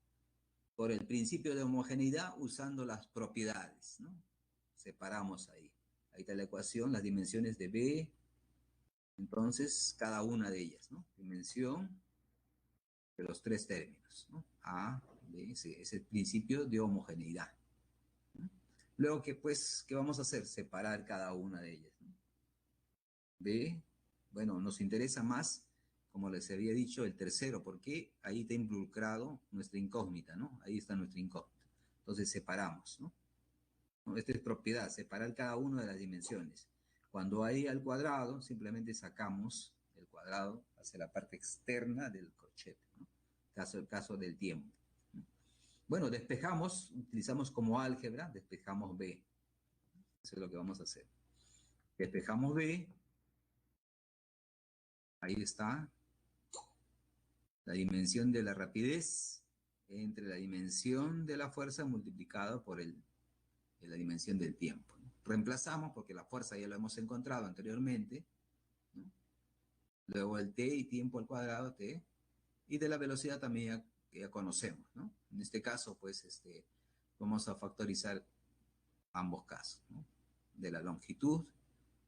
por el principio de homogeneidad usando las propiedades, ¿no? Separamos ahí. Ahí está la ecuación, las dimensiones de B, entonces cada una de ellas, ¿no? Dimensión de los tres términos, ¿no? A, B, C, es el principio de homogeneidad, ¿no? Luego, pues, ¿qué vamos a hacer? Separar cada una de ellas, ¿no? B, bueno, nos interesa más, como les había dicho, el tercero, porque ahí está involucrado nuestra incógnita, ¿no? Ahí está nuestra incógnita. Entonces separamos, ¿no? Esta es propiedad, separar cada una de las dimensiones. Cuando hay al cuadrado, simplemente sacamos el cuadrado hacia la parte externa del corchete, ¿no? Caso del tiempo, ¿no? Bueno, despejamos, utilizamos como álgebra, despejamos B. Eso es lo que vamos a hacer. Despejamos B, ahí está la dimensión de la rapidez entre la dimensión de la fuerza multiplicado por la dimensión del tiempo, ¿no? Reemplazamos porque la fuerza ya lo hemos encontrado anteriormente, ¿no? Luego el t y tiempo al cuadrado t, y de la velocidad también que ya conocemos, ¿no? En este caso, pues, vamos a factorizar ambos casos, ¿no? De la longitud,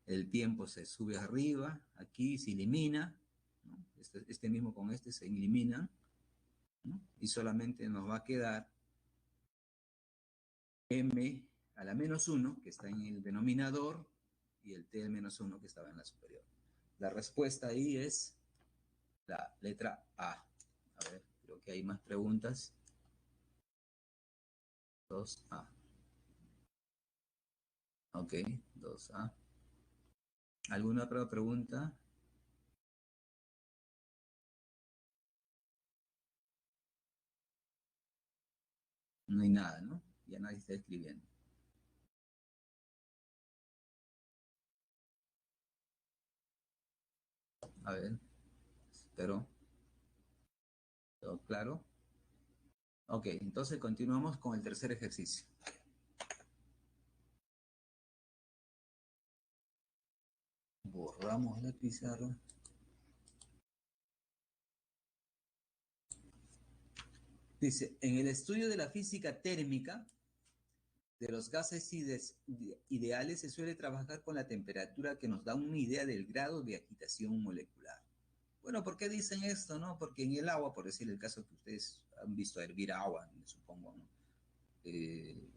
el tiempo se sube arriba, aquí se elimina, ¿no? Este mismo con este se elimina, ¿no? Y solamente nos va a quedar m a la menos 1, que está en el denominador, y el t al menos 1, que estaba en la superior. La respuesta ahí es la letra A. A ver, creo que hay más preguntas. 2A. Ok, 2A. ¿Alguna otra pregunta? No hay nada, ¿no? Ya nadie está escribiendo. A ver, espero. ¿Todo claro? Ok, entonces continuamos con el tercer ejercicio. Borramos la pizarra. Dice, en el estudio de la física térmica de los gases ideales se suele trabajar con la temperatura que nos da una idea del grado de agitación molecular. Bueno, ¿por qué dicen esto, no? Porque en el agua, por decir el caso que ustedes han visto hervir agua, supongo, ¿no? Eh,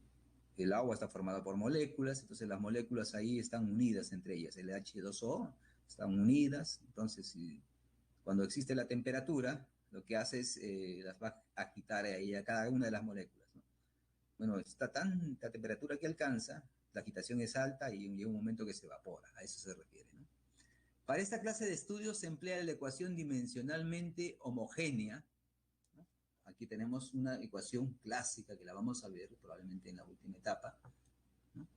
el agua está formada por moléculas, entonces las moléculas ahí están unidas entre ellas. El H2O están unidas, entonces cuando existe la temperatura, lo que hace es las va a agitar ahí a cada una de las moléculas, ¿no? Bueno, está tanta temperatura que alcanza, la agitación es alta y llega un momento que se evapora, a eso se refiere, ¿no? Para esta clase de estudios se emplea la ecuación dimensionalmente homogénea, ¿no? Aquí tenemos una ecuación clásica que la vamos a ver probablemente en la última etapa, ¿no?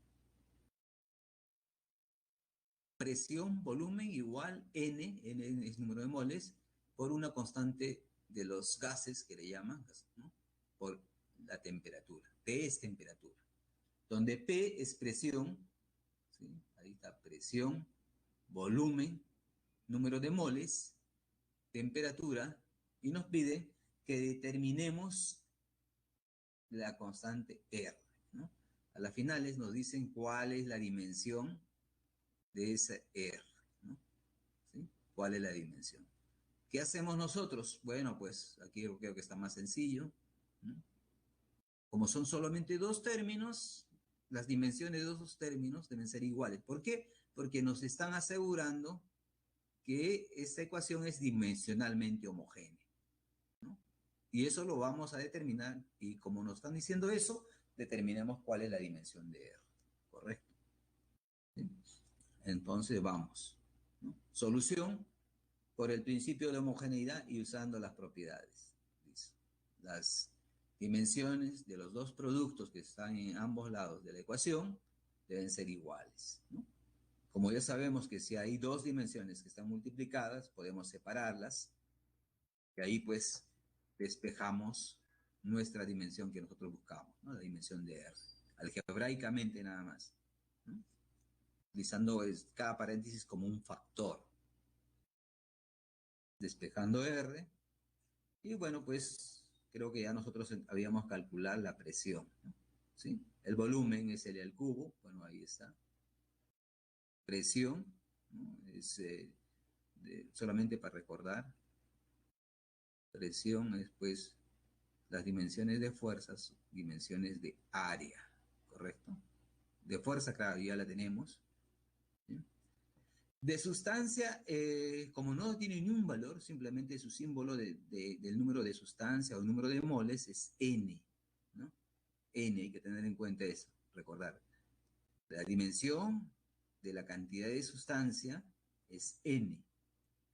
Presión, volumen igual N es número de moles, por una constante de los gases que le llaman, ¿no? Por la temperatura. P es temperatura. Donde P es presión, ¿sí? Ahí está presión, volumen, número de moles, temperatura, y nos pide que determinemos la constante R, ¿no? A las finales nos dicen cuál es la dimensión de esa R, ¿no? ¿Sí? ¿Cuál es la dimensión? ¿Qué hacemos nosotros? Bueno, pues aquí yo creo que está más sencillo, ¿no? Como son solamente dos términos, las dimensiones de esos términos deben ser iguales. ¿Por qué? Porque nos están asegurando que esta ecuación es dimensionalmente homogénea, ¿no? Y eso lo vamos a determinar, y como nos están diciendo eso, determinemos cuál es la dimensión de R, ¿correcto? ¿Sí? Entonces vamos, ¿no? Solución por el principio de homogeneidad y usando las propiedades. Dice, las dimensiones de los dos productos que están en ambos lados de la ecuación deben ser iguales, ¿no? Como ya sabemos que si hay dos dimensiones que están multiplicadas, podemos separarlas y ahí pues despejamos nuestra dimensión que nosotros buscamos, ¿no? La dimensión de R, algebraicamente nada más, ¿no? Utilizando cada paréntesis como un factor, despejando R, y bueno, pues creo que ya nosotros habíamos calculado la presión, ¿no? ¿Sí? El volumen es el al cubo, bueno, ahí está. Presión, ¿no? Es solamente para recordar, presión es pues las dimensiones de fuerzas, dimensiones de área, ¿correcto? De fuerza, claro, ya la tenemos, ¿sí? De sustancia, como no tiene ni un valor, simplemente su símbolo del número de sustancia o número de moles es N, ¿no? N, hay que tener en cuenta eso, recordar. La dimensión de la cantidad de sustancia es N,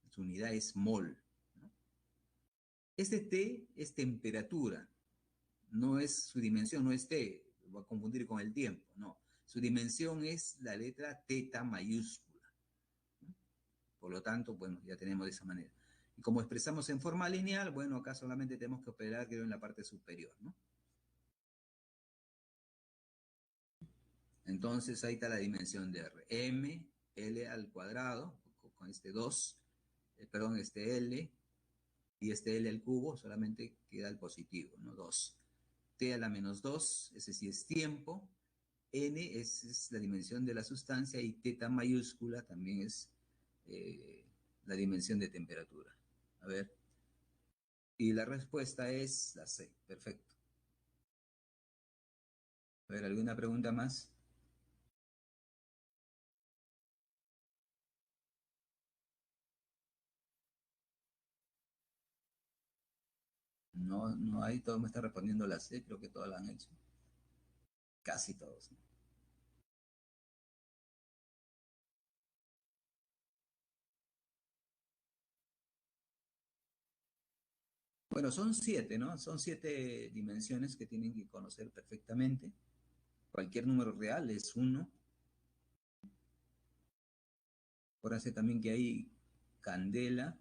su unidad es mol, ¿no? Este T es temperatura, no es su dimensión, no es T, lo va a confundir con el tiempo, no. Su dimensión es la letra teta mayúscula, ¿no? Por lo tanto, bueno, ya tenemos de esa manera. Y como expresamos en forma lineal, bueno, acá solamente tenemos que operar, creo, en la parte superior, ¿no? Entonces ahí está la dimensión de R. M, L al cuadrado, con este 2, perdón, este L, y este L al cubo, solamente queda el positivo, ¿no? 2. T a la menos 2, ese sí es tiempo. N es la dimensión de la sustancia y teta mayúscula también es eh, la dimensión de temperatura. A ver, y la respuesta es la C. Perfecto. A ver, ¿alguna pregunta más? No, no hay, todo me está respondiendo la C, creo que todas la han hecho. Casi todos, ¿no? Bueno, son 7, ¿no? Son 7 dimensiones que tienen que conocer perfectamente. Cualquier número real es 1. Acuérdense también que hay candela,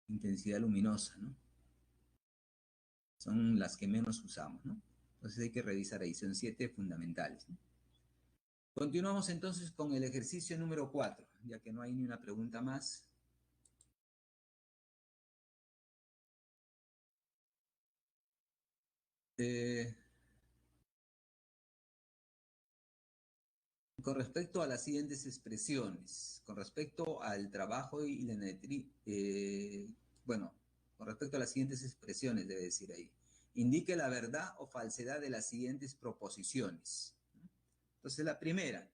intensidad luminosa, ¿no? Son las que menos usamos, ¿no? Entonces hay que revisar ahí, son 7 fundamentales, ¿no? Continuamos entonces con el ejercicio número 4, ya que no hay ni una pregunta más. Eh, con respecto a las siguientes expresiones, con respecto al trabajo y la energía, bueno, con respecto a las siguientes expresiones, debe decir ahí, indique la verdad o falsedad de las siguientes proposiciones. Entonces, la primera,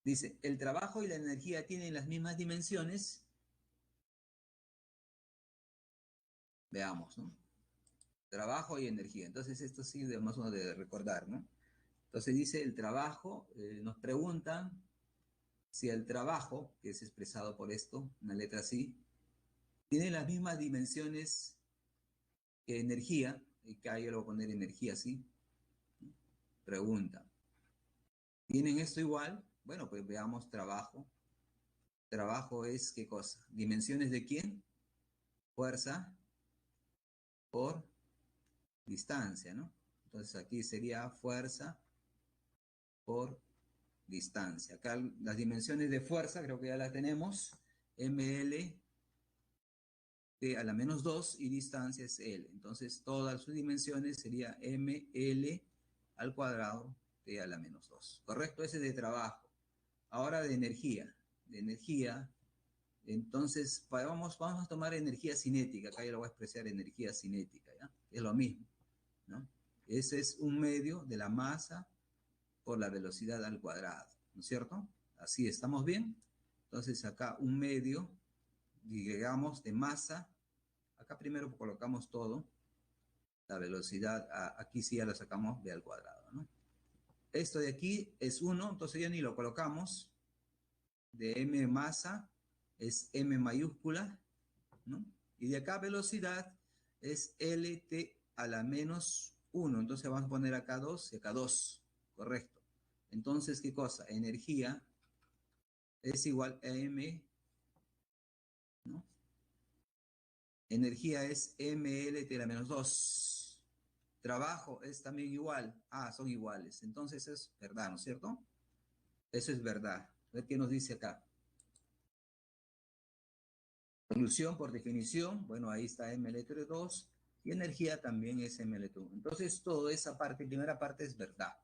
dice, el trabajo y la energía tienen las mismas dimensiones. Veamos, ¿no? Trabajo y energía. Entonces, esto sí debemos de recordar, ¿no? Entonces dice el trabajo, nos preguntan si el trabajo, que es expresado por esto, una letra así, tiene las mismas dimensiones que energía, y que ahí yo le voy a poner energía así, pregunta. ¿Tienen esto igual? Bueno, pues veamos trabajo. Trabajo es ¿qué cosa? ¿Dimensiones de quién? Fuerza por distancia, ¿no? Entonces aquí sería fuerza por distancia. Acá las dimensiones de fuerza creo que ya las tenemos. ml t a la menos 2 y distancia es L. Entonces todas sus dimensiones sería ml al cuadrado t a la menos 2. ¿Correcto? Ese es de trabajo. Ahora de energía. De energía, entonces vamos a tomar energía cinética. Acá yo lo voy a expresar energía cinética, ¿ya? Es lo mismo, ¿no? Ese es un medio de la masa por la velocidad al cuadrado, ¿no es cierto? Así, ¿estamos bien? Entonces acá un medio, digamos, de masa. Acá primero colocamos todo. La velocidad, aquí sí ya la sacamos b al cuadrado, ¿no? Esto de aquí es 1, entonces ya ni lo colocamos. De m masa es m mayúscula, ¿no? Y de acá velocidad es lt a la menos 1. Entonces vamos a poner acá 2 y acá 2. Correcto. Entonces, ¿qué cosa? Energía es igual a m, ¿no? Energía es mlt a la menos 2. Trabajo es también igual. Ah, son iguales. Entonces es verdad, ¿no es cierto? Eso es verdad. A ver qué nos dice acá. Solución por definición, bueno, ahí está ml2 y energía también es ml2. Entonces, toda esa parte, primera parte es verdad.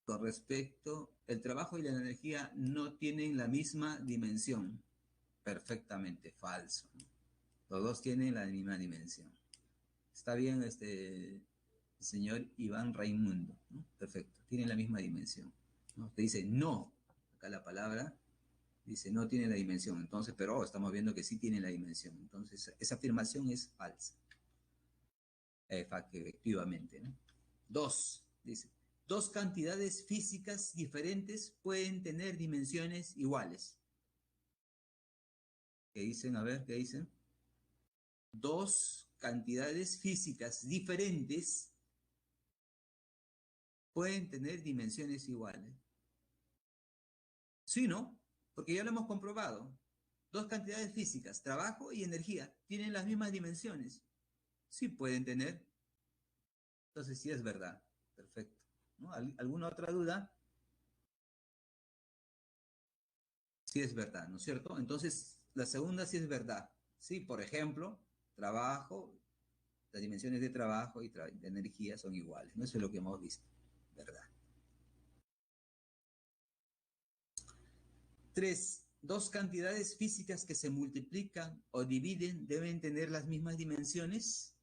Con respecto, el trabajo y la energía no tienen la misma dimensión. Perfectamente falso. Los dos tienen la misma dimensión. Está bien, señor Iván Raimundo, ¿no? Perfecto, tienen la misma dimensión, ¿no? Te dice no, acá la palabra dice no tiene la dimensión, entonces, pero estamos viendo que sí tiene la dimensión, entonces esa afirmación es falsa, efectivamente, ¿no? Dos, dice, dos cantidades físicas diferentes pueden tener dimensiones iguales. ¿Qué dicen? A ver, ¿qué dicen? Dos cantidades físicas diferentes pueden tener dimensiones iguales. Sí, ¿no? Porque ya lo hemos comprobado. Dos cantidades físicas, trabajo y energía, tienen las mismas dimensiones. Sí pueden tener. Entonces sí es verdad. Perfecto. ¿No? ¿Alguna otra duda? Sí es verdad, ¿no es cierto? Entonces la segunda sí es verdad. Sí, por ejemplo, trabajo, las dimensiones de trabajo y de energía son iguales. ¿No? Eso es lo que hemos visto. ¿Verdad? Tres, dos cantidades físicas que se multiplican o dividen deben tener las mismas dimensiones.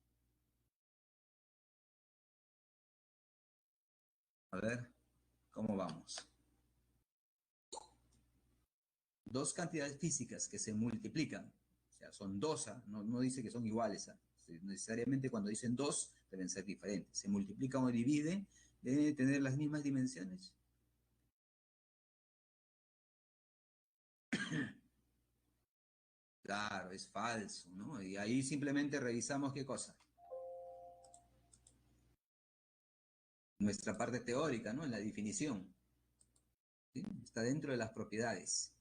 A ver, ¿cómo vamos? dos cantidades físicas que se multiplican, o sea, son dos, no, no dice que son iguales, necesariamente cuando dicen dos deben ser diferentes, se multiplican o dividen, deben tener las mismas dimensiones. Claro, es falso, ¿no? Y ahí simplemente revisamos qué cosa. Nuestra parte teórica, ¿no? En la definición. ¿Sí? Está dentro de las propiedades.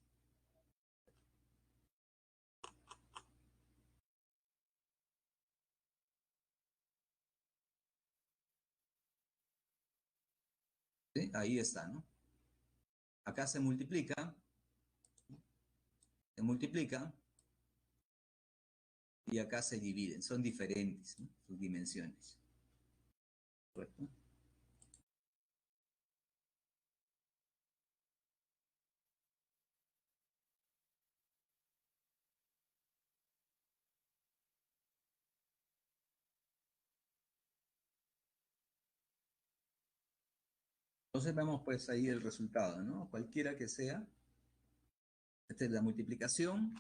¿Sí? Ahí está, ¿no? Acá se multiplica y acá se dividen. Son diferentes, ¿no? Sus dimensiones. ¿Correcto? Entonces vemos pues ahí el resultado, ¿no? Cualquiera que sea. Esta es la multiplicación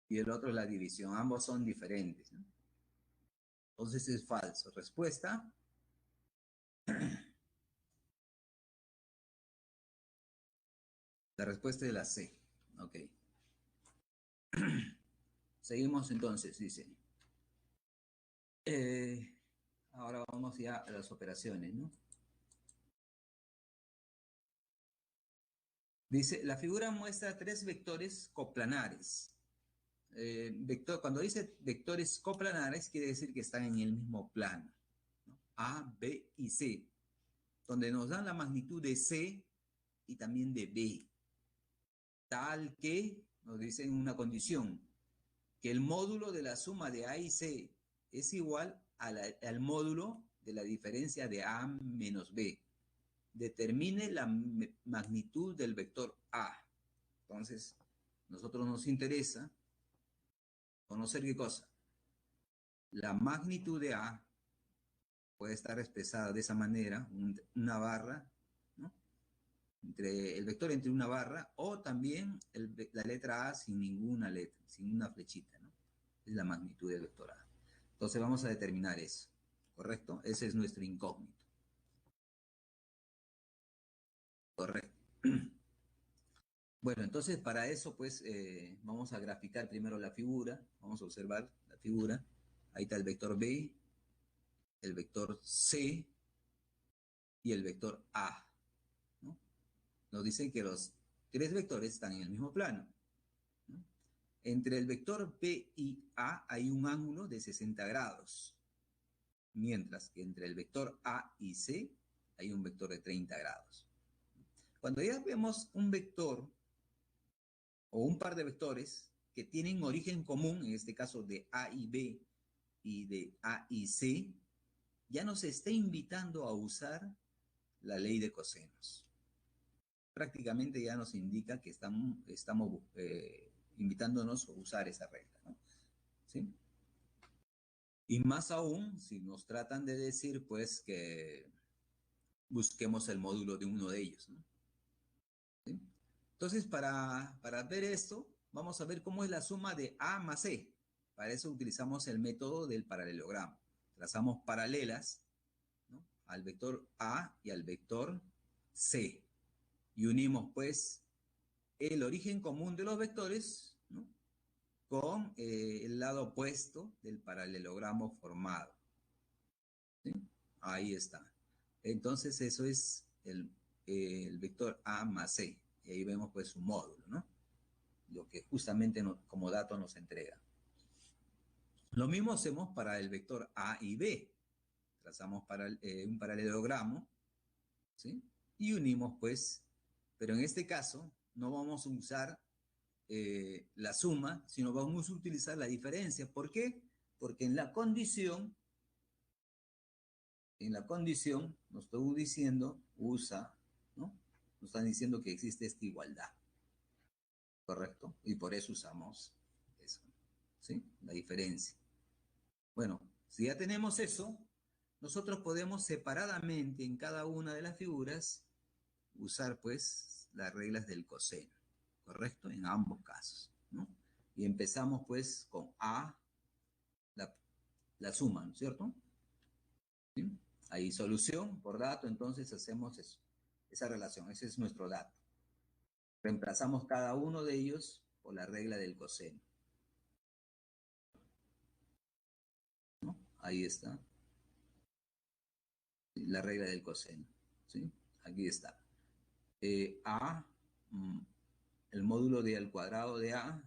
y el otro es la división. Ambos son diferentes, ¿no? Entonces es falso. Respuesta. La respuesta es la C. Ok. Seguimos entonces, dice. Eh, Ahora vamos ya a las operaciones, ¿no? Dice, la figura muestra tres vectores coplanares. Cuando dice vectores coplanares, quiere decir que están en el mismo plano, ¿no? A, B y C, donde nos dan la magnitud de C y también de B, tal que nos dicen una condición, que el módulo de la suma de A y C es igual al módulo de la diferencia de A menos B. Determine la magnitud del vector A. Entonces, nosotros nos interesa conocer qué cosa. La magnitud de A puede estar expresada de esa manera, una barra, ¿no? El vector entre una barra, o también la letra A sin ninguna letra, sin una flechita, ¿no? Es la magnitud del vector A. Entonces vamos a determinar eso, ¿correcto? Ese es nuestro incógnito. Correcto. Bueno, entonces para eso pues vamos a graficar primero la figura, vamos a observar la figura. Ahí está el vector B, el vector C y el vector A, ¿no? Nos dicen que los tres vectores están en el mismo plano, ¿no? Entre el vector B y A hay un ángulo de 60 grados, mientras que entre el vector A y C hay un vector de 30 grados. Cuando ya vemos un vector o un par de vectores que tienen origen común, en este caso de A y B y de A y C, ya nos está invitando a usar la ley de cosenos. Prácticamente ya nos indica que estamos invitándonos a usar esa regla, ¿no? ¿Sí? Y más aún si nos tratan de decir, pues, que busquemos el módulo de uno de ellos, ¿no? ¿Sí? Entonces, para ver esto, vamos a ver cómo es la suma de A más C. Para eso utilizamos el método del paralelogramo. Trazamos paralelas, ¿no?, al vector A y al vector C. Y unimos, pues, el origen común de los vectores, ¿no?, con el lado opuesto del paralelogramo formado, ¿sí? Ahí está. Entonces, eso es el vector A más C. Y ahí vemos, pues, su módulo, ¿no? Lo que justamente como dato nos entrega. Lo mismo hacemos para el vector A y B. Trazamos un paralelogramo, ¿sí? Y unimos, pues, pero en este caso no vamos a usar la suma, sino vamos a utilizar la diferencia. ¿Por qué? Porque en la condición nos estoy diciendo, ¿no? Nos están diciendo que existe esta igualdad, ¿correcto? Y por eso usamos eso, ¿sí? La diferencia. Bueno, si ya tenemos eso, nosotros podemos separadamente en cada una de las figuras usar pues las reglas del coseno. ¿correcto? En ambos casos, ¿no? Y empezamos pues con A, la, la suma, ¿no es cierto? ¿Sí? Ahí solución por dato, entonces hacemos eso, esa relación, ese es nuestro dato. Reemplazamos cada uno de ellos por la regla del coseno, ¿no? Ahí está, la regla del coseno, ¿sí? Aquí está. A, el módulo de al cuadrado de A,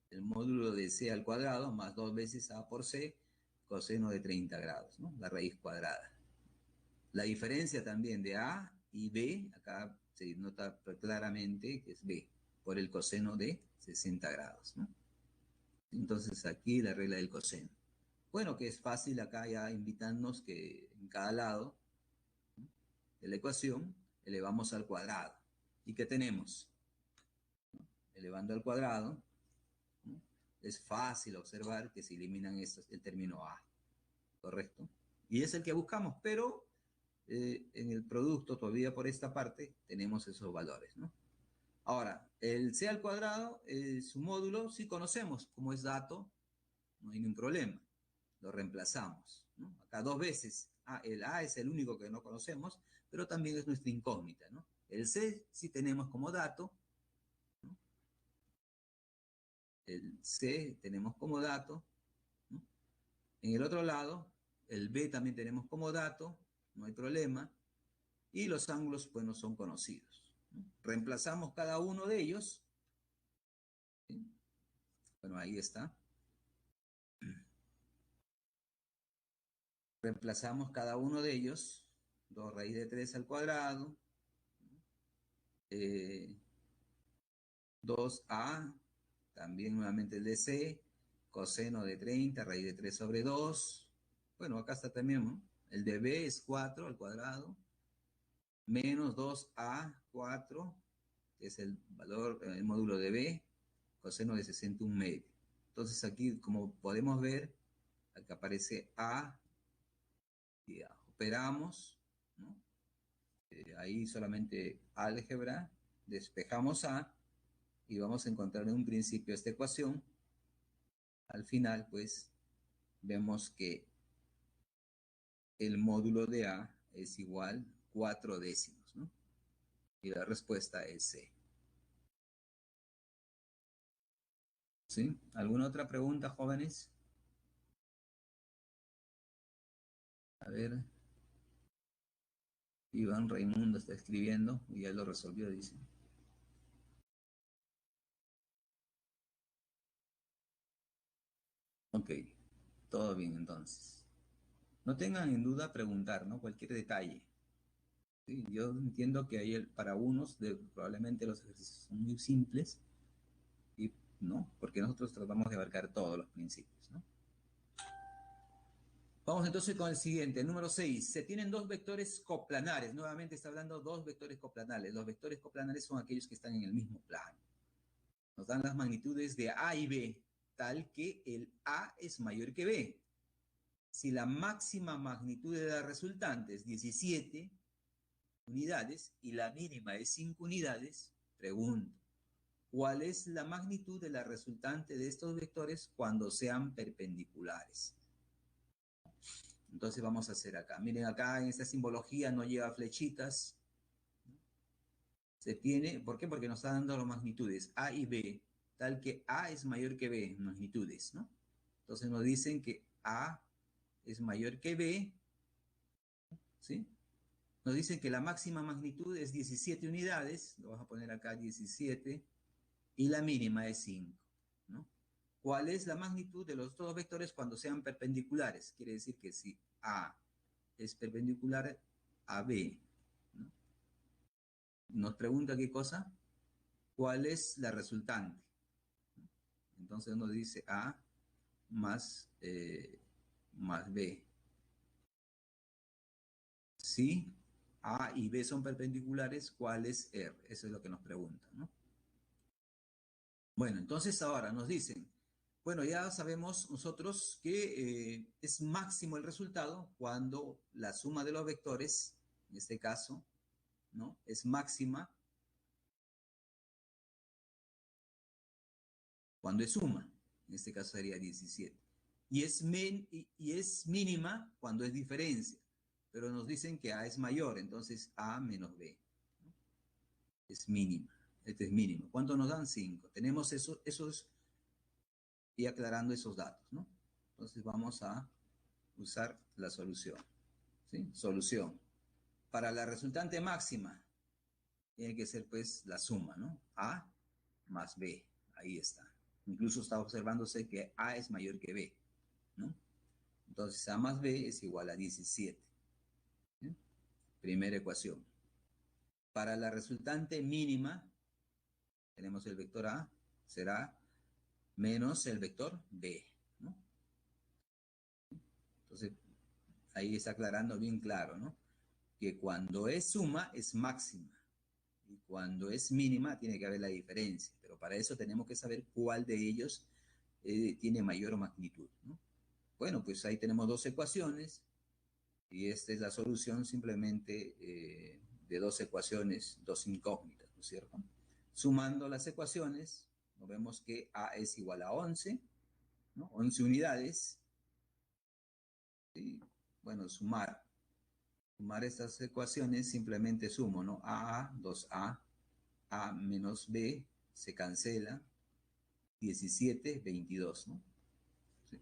el módulo de C al cuadrado, más 2 veces A por C, coseno de 30 grados, ¿no? La raíz cuadrada. La diferencia también de A y B, acá se nota claramente que es B, por el coseno de 60 grados, ¿no? Entonces aquí la regla del coseno. Bueno, que es fácil acá ya invitarnos que en cada lado de la ecuación elevamos al cuadrado. ¿Y qué tenemos? Elevando al cuadrado, ¿no? Es fácil observar que se eliminan estos, el término A, ¿correcto? Y es el que buscamos, pero en el producto todavía por esta parte tenemos esos valores, ¿no? Ahora, el C al cuadrado, su módulo, sí conocemos, como es dato, no hay ningún problema, lo reemplazamos, ¿no? Acá 2 veces, el A es el único que no conocemos, pero también es nuestra incógnita, ¿no? El C sí tenemos como dato, ¿no? El C tenemos como dato, ¿no? En el otro lado, el B también tenemos como dato, no hay problema, y los ángulos pues no son conocidos, ¿no? Reemplazamos cada uno de ellos, ¿sí? Bueno, ahí está. Reemplazamos cada uno de ellos, 2 raíz de 3 al cuadrado, 2a, también nuevamente el de c, coseno de 30, raíz de 3 sobre 2. Bueno, acá está también, ¿no? El de b es 4 al cuadrado, menos 2a, 4, que es el valor, el módulo de b, coseno de 61 medio. Entonces aquí, como podemos ver, acá aparece a, y operamos, ¿no? Ahí solamente álgebra, despejamos a, y vamos a encontrar en un principio esta ecuación. Al final, pues, vemos que el módulo de a es igual 4 décimos, ¿no? Y la respuesta es C. ¿Sí? ¿Alguna otra pregunta, jóvenes? A ver, Iván Raimundo está escribiendo y ya lo resolvió, dice. Ok, todo bien entonces. No tengan en duda preguntar, ¿no? Cualquier detalle. ¿Sí? Yo entiendo que hay para unos probablemente los ejercicios son muy simples, y, ¿no? Porque nosotros tratamos de abarcar todos los principios, ¿no? Vamos entonces con el siguiente, número 6. Se tienen dos vectores coplanares. Nuevamente está hablando dos vectores coplanares. Los vectores coplanares son aquellos que están en el mismo plano. Nos dan las magnitudes de A y B, tal que el A es mayor que B. Si la máxima magnitud de la resultante es 17 unidades y la mínima es 5 unidades, pregunto, ¿cuál es la magnitud de la resultante de estos vectores cuando sean perpendiculares? Entonces vamos a hacer acá. Miren, acá en esta simbología no lleva flechitas. Se tiene, ¿por qué? Porque nos está dando las magnitudes A y B, tal que A es mayor que B en magnitudes, ¿no? Entonces nos dicen que A es mayor que B, ¿sí? Nos dicen que la máxima magnitud es 17 unidades, lo vamos a poner acá 17, y la mínima es 5, ¿no? ¿Cuál es la magnitud de los dos vectores cuando sean perpendiculares? Quiere decir que si A es perpendicular a B, ¿no? Nos pregunta qué cosa, cuál es la resultante. Entonces nos dice A más, más B. Si A y B son perpendiculares, ¿cuál es R? Eso es lo que nos preguntan, ¿no? Bueno, entonces ahora nos dicen, bueno, ya sabemos nosotros que es máximo el resultado cuando la suma de los vectores, en este caso, ¿no? Es máxima cuando es suma. En este caso sería 17. Y es mínima cuando es diferencia. Pero nos dicen que A es mayor, entonces A menos B, ¿no? Es mínima. Este es mínimo. ¿Cuánto nos dan? 5. Tenemos esos y aclarando esos datos, ¿no? Entonces vamos a usar la solución, ¿sí? Solución. Para la resultante máxima, tiene que ser pues la suma, ¿no? A más B. Ahí está. Incluso está observándose que A es mayor que B, ¿no? Entonces A más B es igual a 17. ¿Sí? Primera ecuación. Para la resultante mínima, tenemos el vector A, será menos el vector B, ¿no? Entonces, ahí está aclarando bien claro, ¿no? Que cuando es suma es máxima y cuando es mínima tiene que haber la diferencia, pero para eso tenemos que saber cuál de ellos tiene mayor magnitud, ¿no? Bueno, pues ahí tenemos dos ecuaciones y esta es la solución simplemente de dos ecuaciones, dos incógnitas, ¿no es cierto? Sumando las ecuaciones, nos vemos que A es igual a 11, ¿no? 11 unidades. Y, bueno, sumar estas ecuaciones simplemente sumo, ¿no? A, 2A, A menos B, se cancela, 17, 22, ¿no? Sí.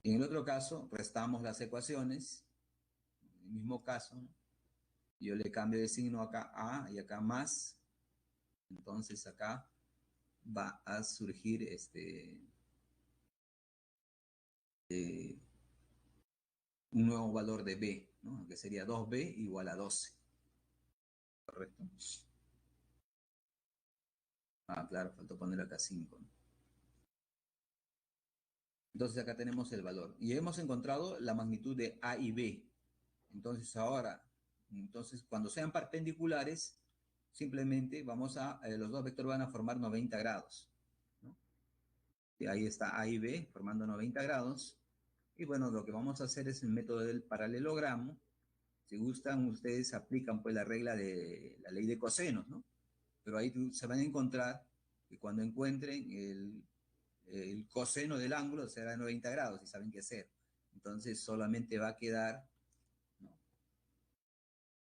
En el otro caso, restamos las ecuaciones, en el mismo caso, ¿no? Yo le cambio de signo acá A y acá más, entonces acá va a surgir un nuevo valor de B, ¿no? Que sería 2B igual a 12, ¿correcto? Ah, claro, faltó poner acá 5, ¿no? Entonces acá tenemos el valor. Y hemos encontrado la magnitud de A y B. Entonces ahora, cuando sean perpendiculares, simplemente los dos vectores van a formar 90 grados, ¿no? Y ahí está A y B formando 90 grados. Y bueno, lo que vamos a hacer es el método del paralelogramo. Si gustan, ustedes aplican pues la regla de la ley de cosenos, ¿no? Pero ahí se van a encontrar que cuando encuentren el coseno del ángulo será 90 grados y saben qué hacer. Entonces solamente va a quedar, ¿no?,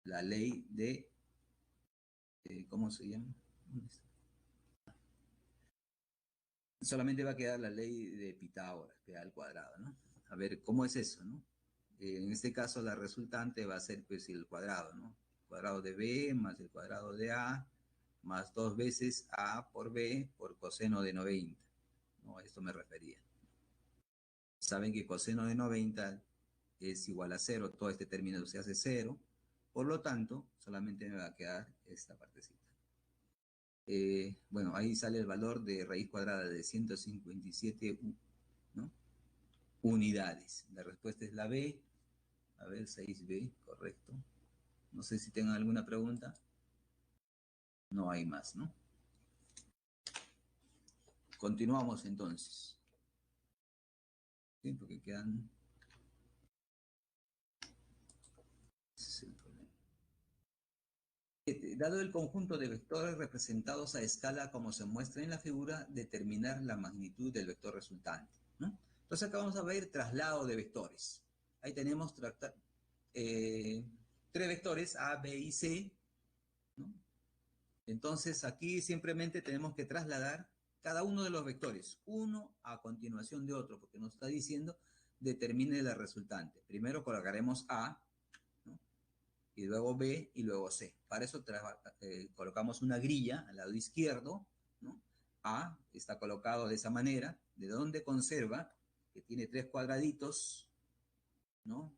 la ley de, ¿cómo se llama? Solamente va a quedar la ley de Pitágoras, que da al cuadrado, ¿no? A ver, ¿cómo es eso, no? En este caso la resultante va a ser pues el cuadrado, ¿no? El cuadrado de B más el cuadrado de A más 2 veces A por B por coseno de 90, ¿no? A esto me refería. Saben que coseno de 90 es igual a 0, todo este término se hace 0, por lo tanto, solamente me va a quedar esta partecita. Bueno, ahí sale el valor de raíz cuadrada de 157, ¿no?, unidades. La respuesta es la B. A ver, 6B, correcto. No sé si tengan alguna pregunta. No hay más, ¿no? Continuamos entonces. Sí, porque quedan... Ese es el problema. Dado el conjunto de vectores representados a escala como se muestra en la figura, determinar la magnitud del vector resultante, ¿no? Entonces acá vamos a ver traslado de vectores. Ahí tenemos tres vectores, A, B y C, ¿no? Entonces aquí simplemente tenemos que trasladar cada uno de los vectores, uno a continuación de otro, porque nos está diciendo determine la resultante. Primero colocaremos A, ¿no?, y luego B y luego C. Para eso colocamos una grilla al lado izquierdo, ¿no? A está colocado de esa manera, de donde conserva que tiene 3 cuadraditos, ¿no?,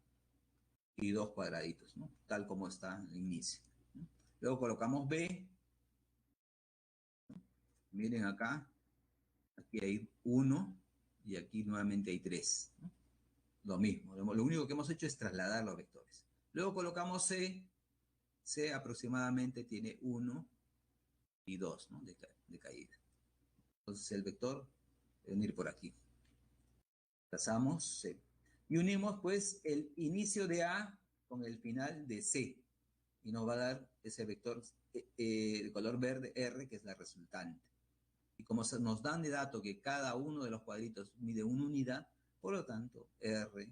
y 2 cuadraditos, ¿no?, tal como está al inicio, ¿no? Luego colocamos B. Miren acá, aquí hay 1 y aquí nuevamente hay 3, ¿no? Lo mismo, lo único que hemos hecho es trasladar los vectores. Luego colocamos C. C aproximadamente tiene 1 y 2, ¿no?, de caída. Entonces el vector debe venir por aquí. Trazamos C. Y unimos pues el inicio de A con el final de C. Y nos va a dar ese vector de color verde R, que es la resultante. Y como nos dan de dato que cada uno de los cuadritos mide una unidad, por lo tanto, R,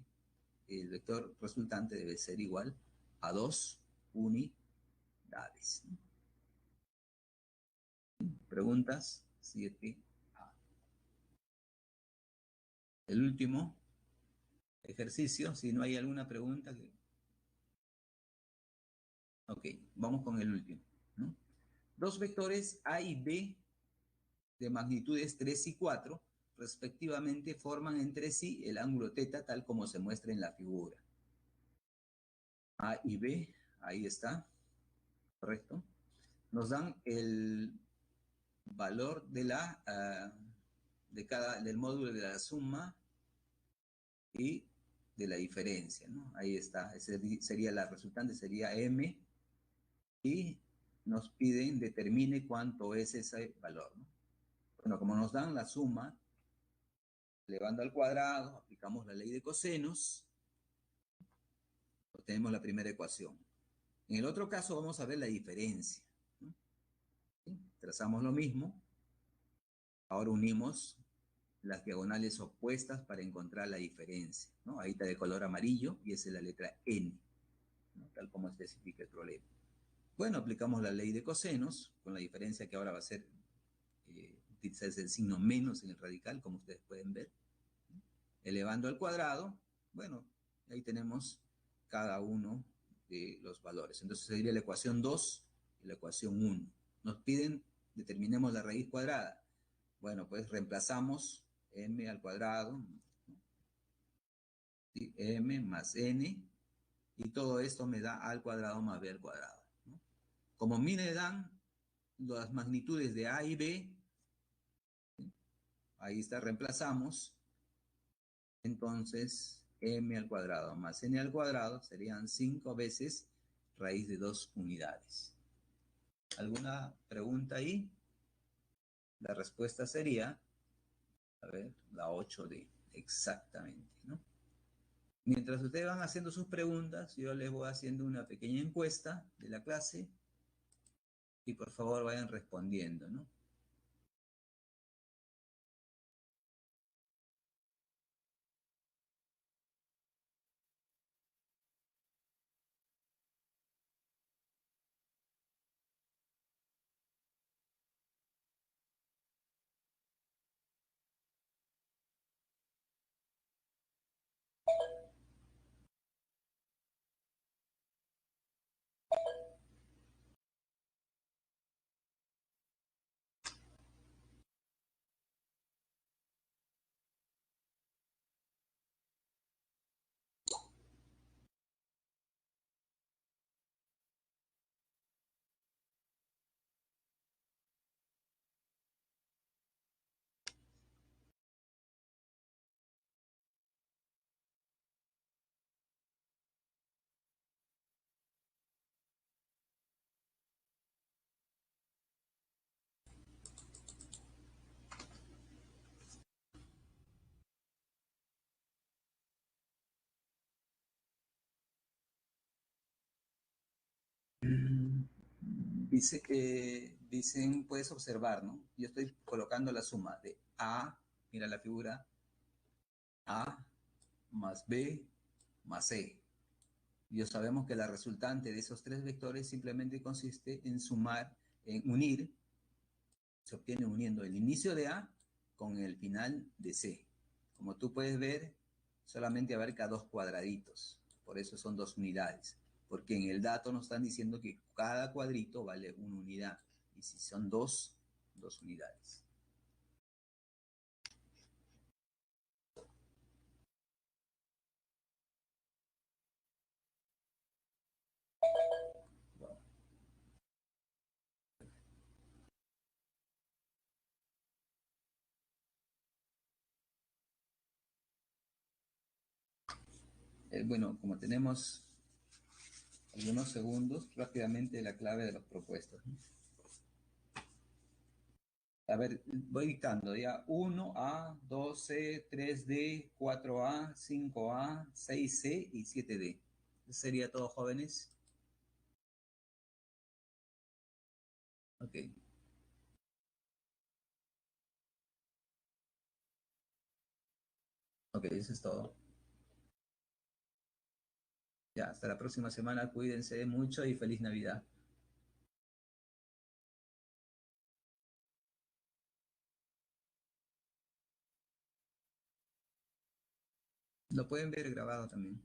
el vector resultante, debe ser igual a 2 unidades. ¿Preguntas? 7A. El último ejercicio, si no hay alguna pregunta. Ok, vamos con el último, ¿no? Dos vectores A y B de magnitudes 3 y 4, respectivamente, forman entre sí el ángulo θ tal como se muestra en la figura. A y B, ahí está, correcto. Nos dan el valor de del módulo de la suma y de la diferencia, ¿no? Ahí está, ese sería la resultante, sería M, y nos piden determine cuánto es ese valor, ¿no? Bueno, como nos dan la suma, elevando al cuadrado, aplicamos la ley de cosenos, obtenemos la primera ecuación. En el otro caso vamos a ver la diferencia, ¿no? ¿Sí? Trazamos lo mismo, ahora unimos las diagonales opuestas para encontrar la diferencia, ¿no? Ahí está de color amarillo y esa es la letra N, ¿no? Tal como especifica el problema. Bueno, aplicamos la ley de cosenos, con la diferencia que ahora va a ser utilizarse el signo menos en el radical, como ustedes pueden ver. Elevando al cuadrado, bueno, ahí tenemos cada uno de los valores. Entonces sería la ecuación 2 y la ecuación 1. Nos piden, determinemos la raíz cuadrada. Bueno, pues reemplazamos m al cuadrado, ¿no? ¿Sí? M más n, y todo esto me da a al cuadrado más b al cuadrado, ¿no? Como me dan las magnitudes de A y B, ¿sí? Ahí está, reemplazamos. Entonces, m al cuadrado más n al cuadrado serían 5 veces raíz de 2 unidades. ¿Alguna pregunta ahí? La respuesta sería, a ver, la 8D, exactamente, ¿no? Mientras ustedes van haciendo sus preguntas, yo les voy haciendo una pequeña encuesta de la clase y por favor vayan respondiendo, ¿no? Dicen, puedes observar, ¿no? Yo estoy colocando la suma de A, mira la figura, A más B más C. Y sabemos que la resultante de esos tres vectores simplemente consiste en sumar, en unir, se obtiene uniendo el inicio de A con el final de C. Como tú puedes ver, solamente abarca dos cuadraditos, por eso son dos unidades, porque en el dato nos están diciendo que cada cuadrito vale una unidad, y si son dos unidades. Bueno, como tenemos algunos segundos, rápidamente la clave de los propuestos. A ver, voy dictando ya. 1A, 2C, 3D, 4A, 5A, 6C y 7D. ¿Eso sería todo, jóvenes? Ok. Ok, eso es todo. Ya, hasta la próxima semana. Cuídense mucho y feliz Navidad. Lo pueden ver grabado también.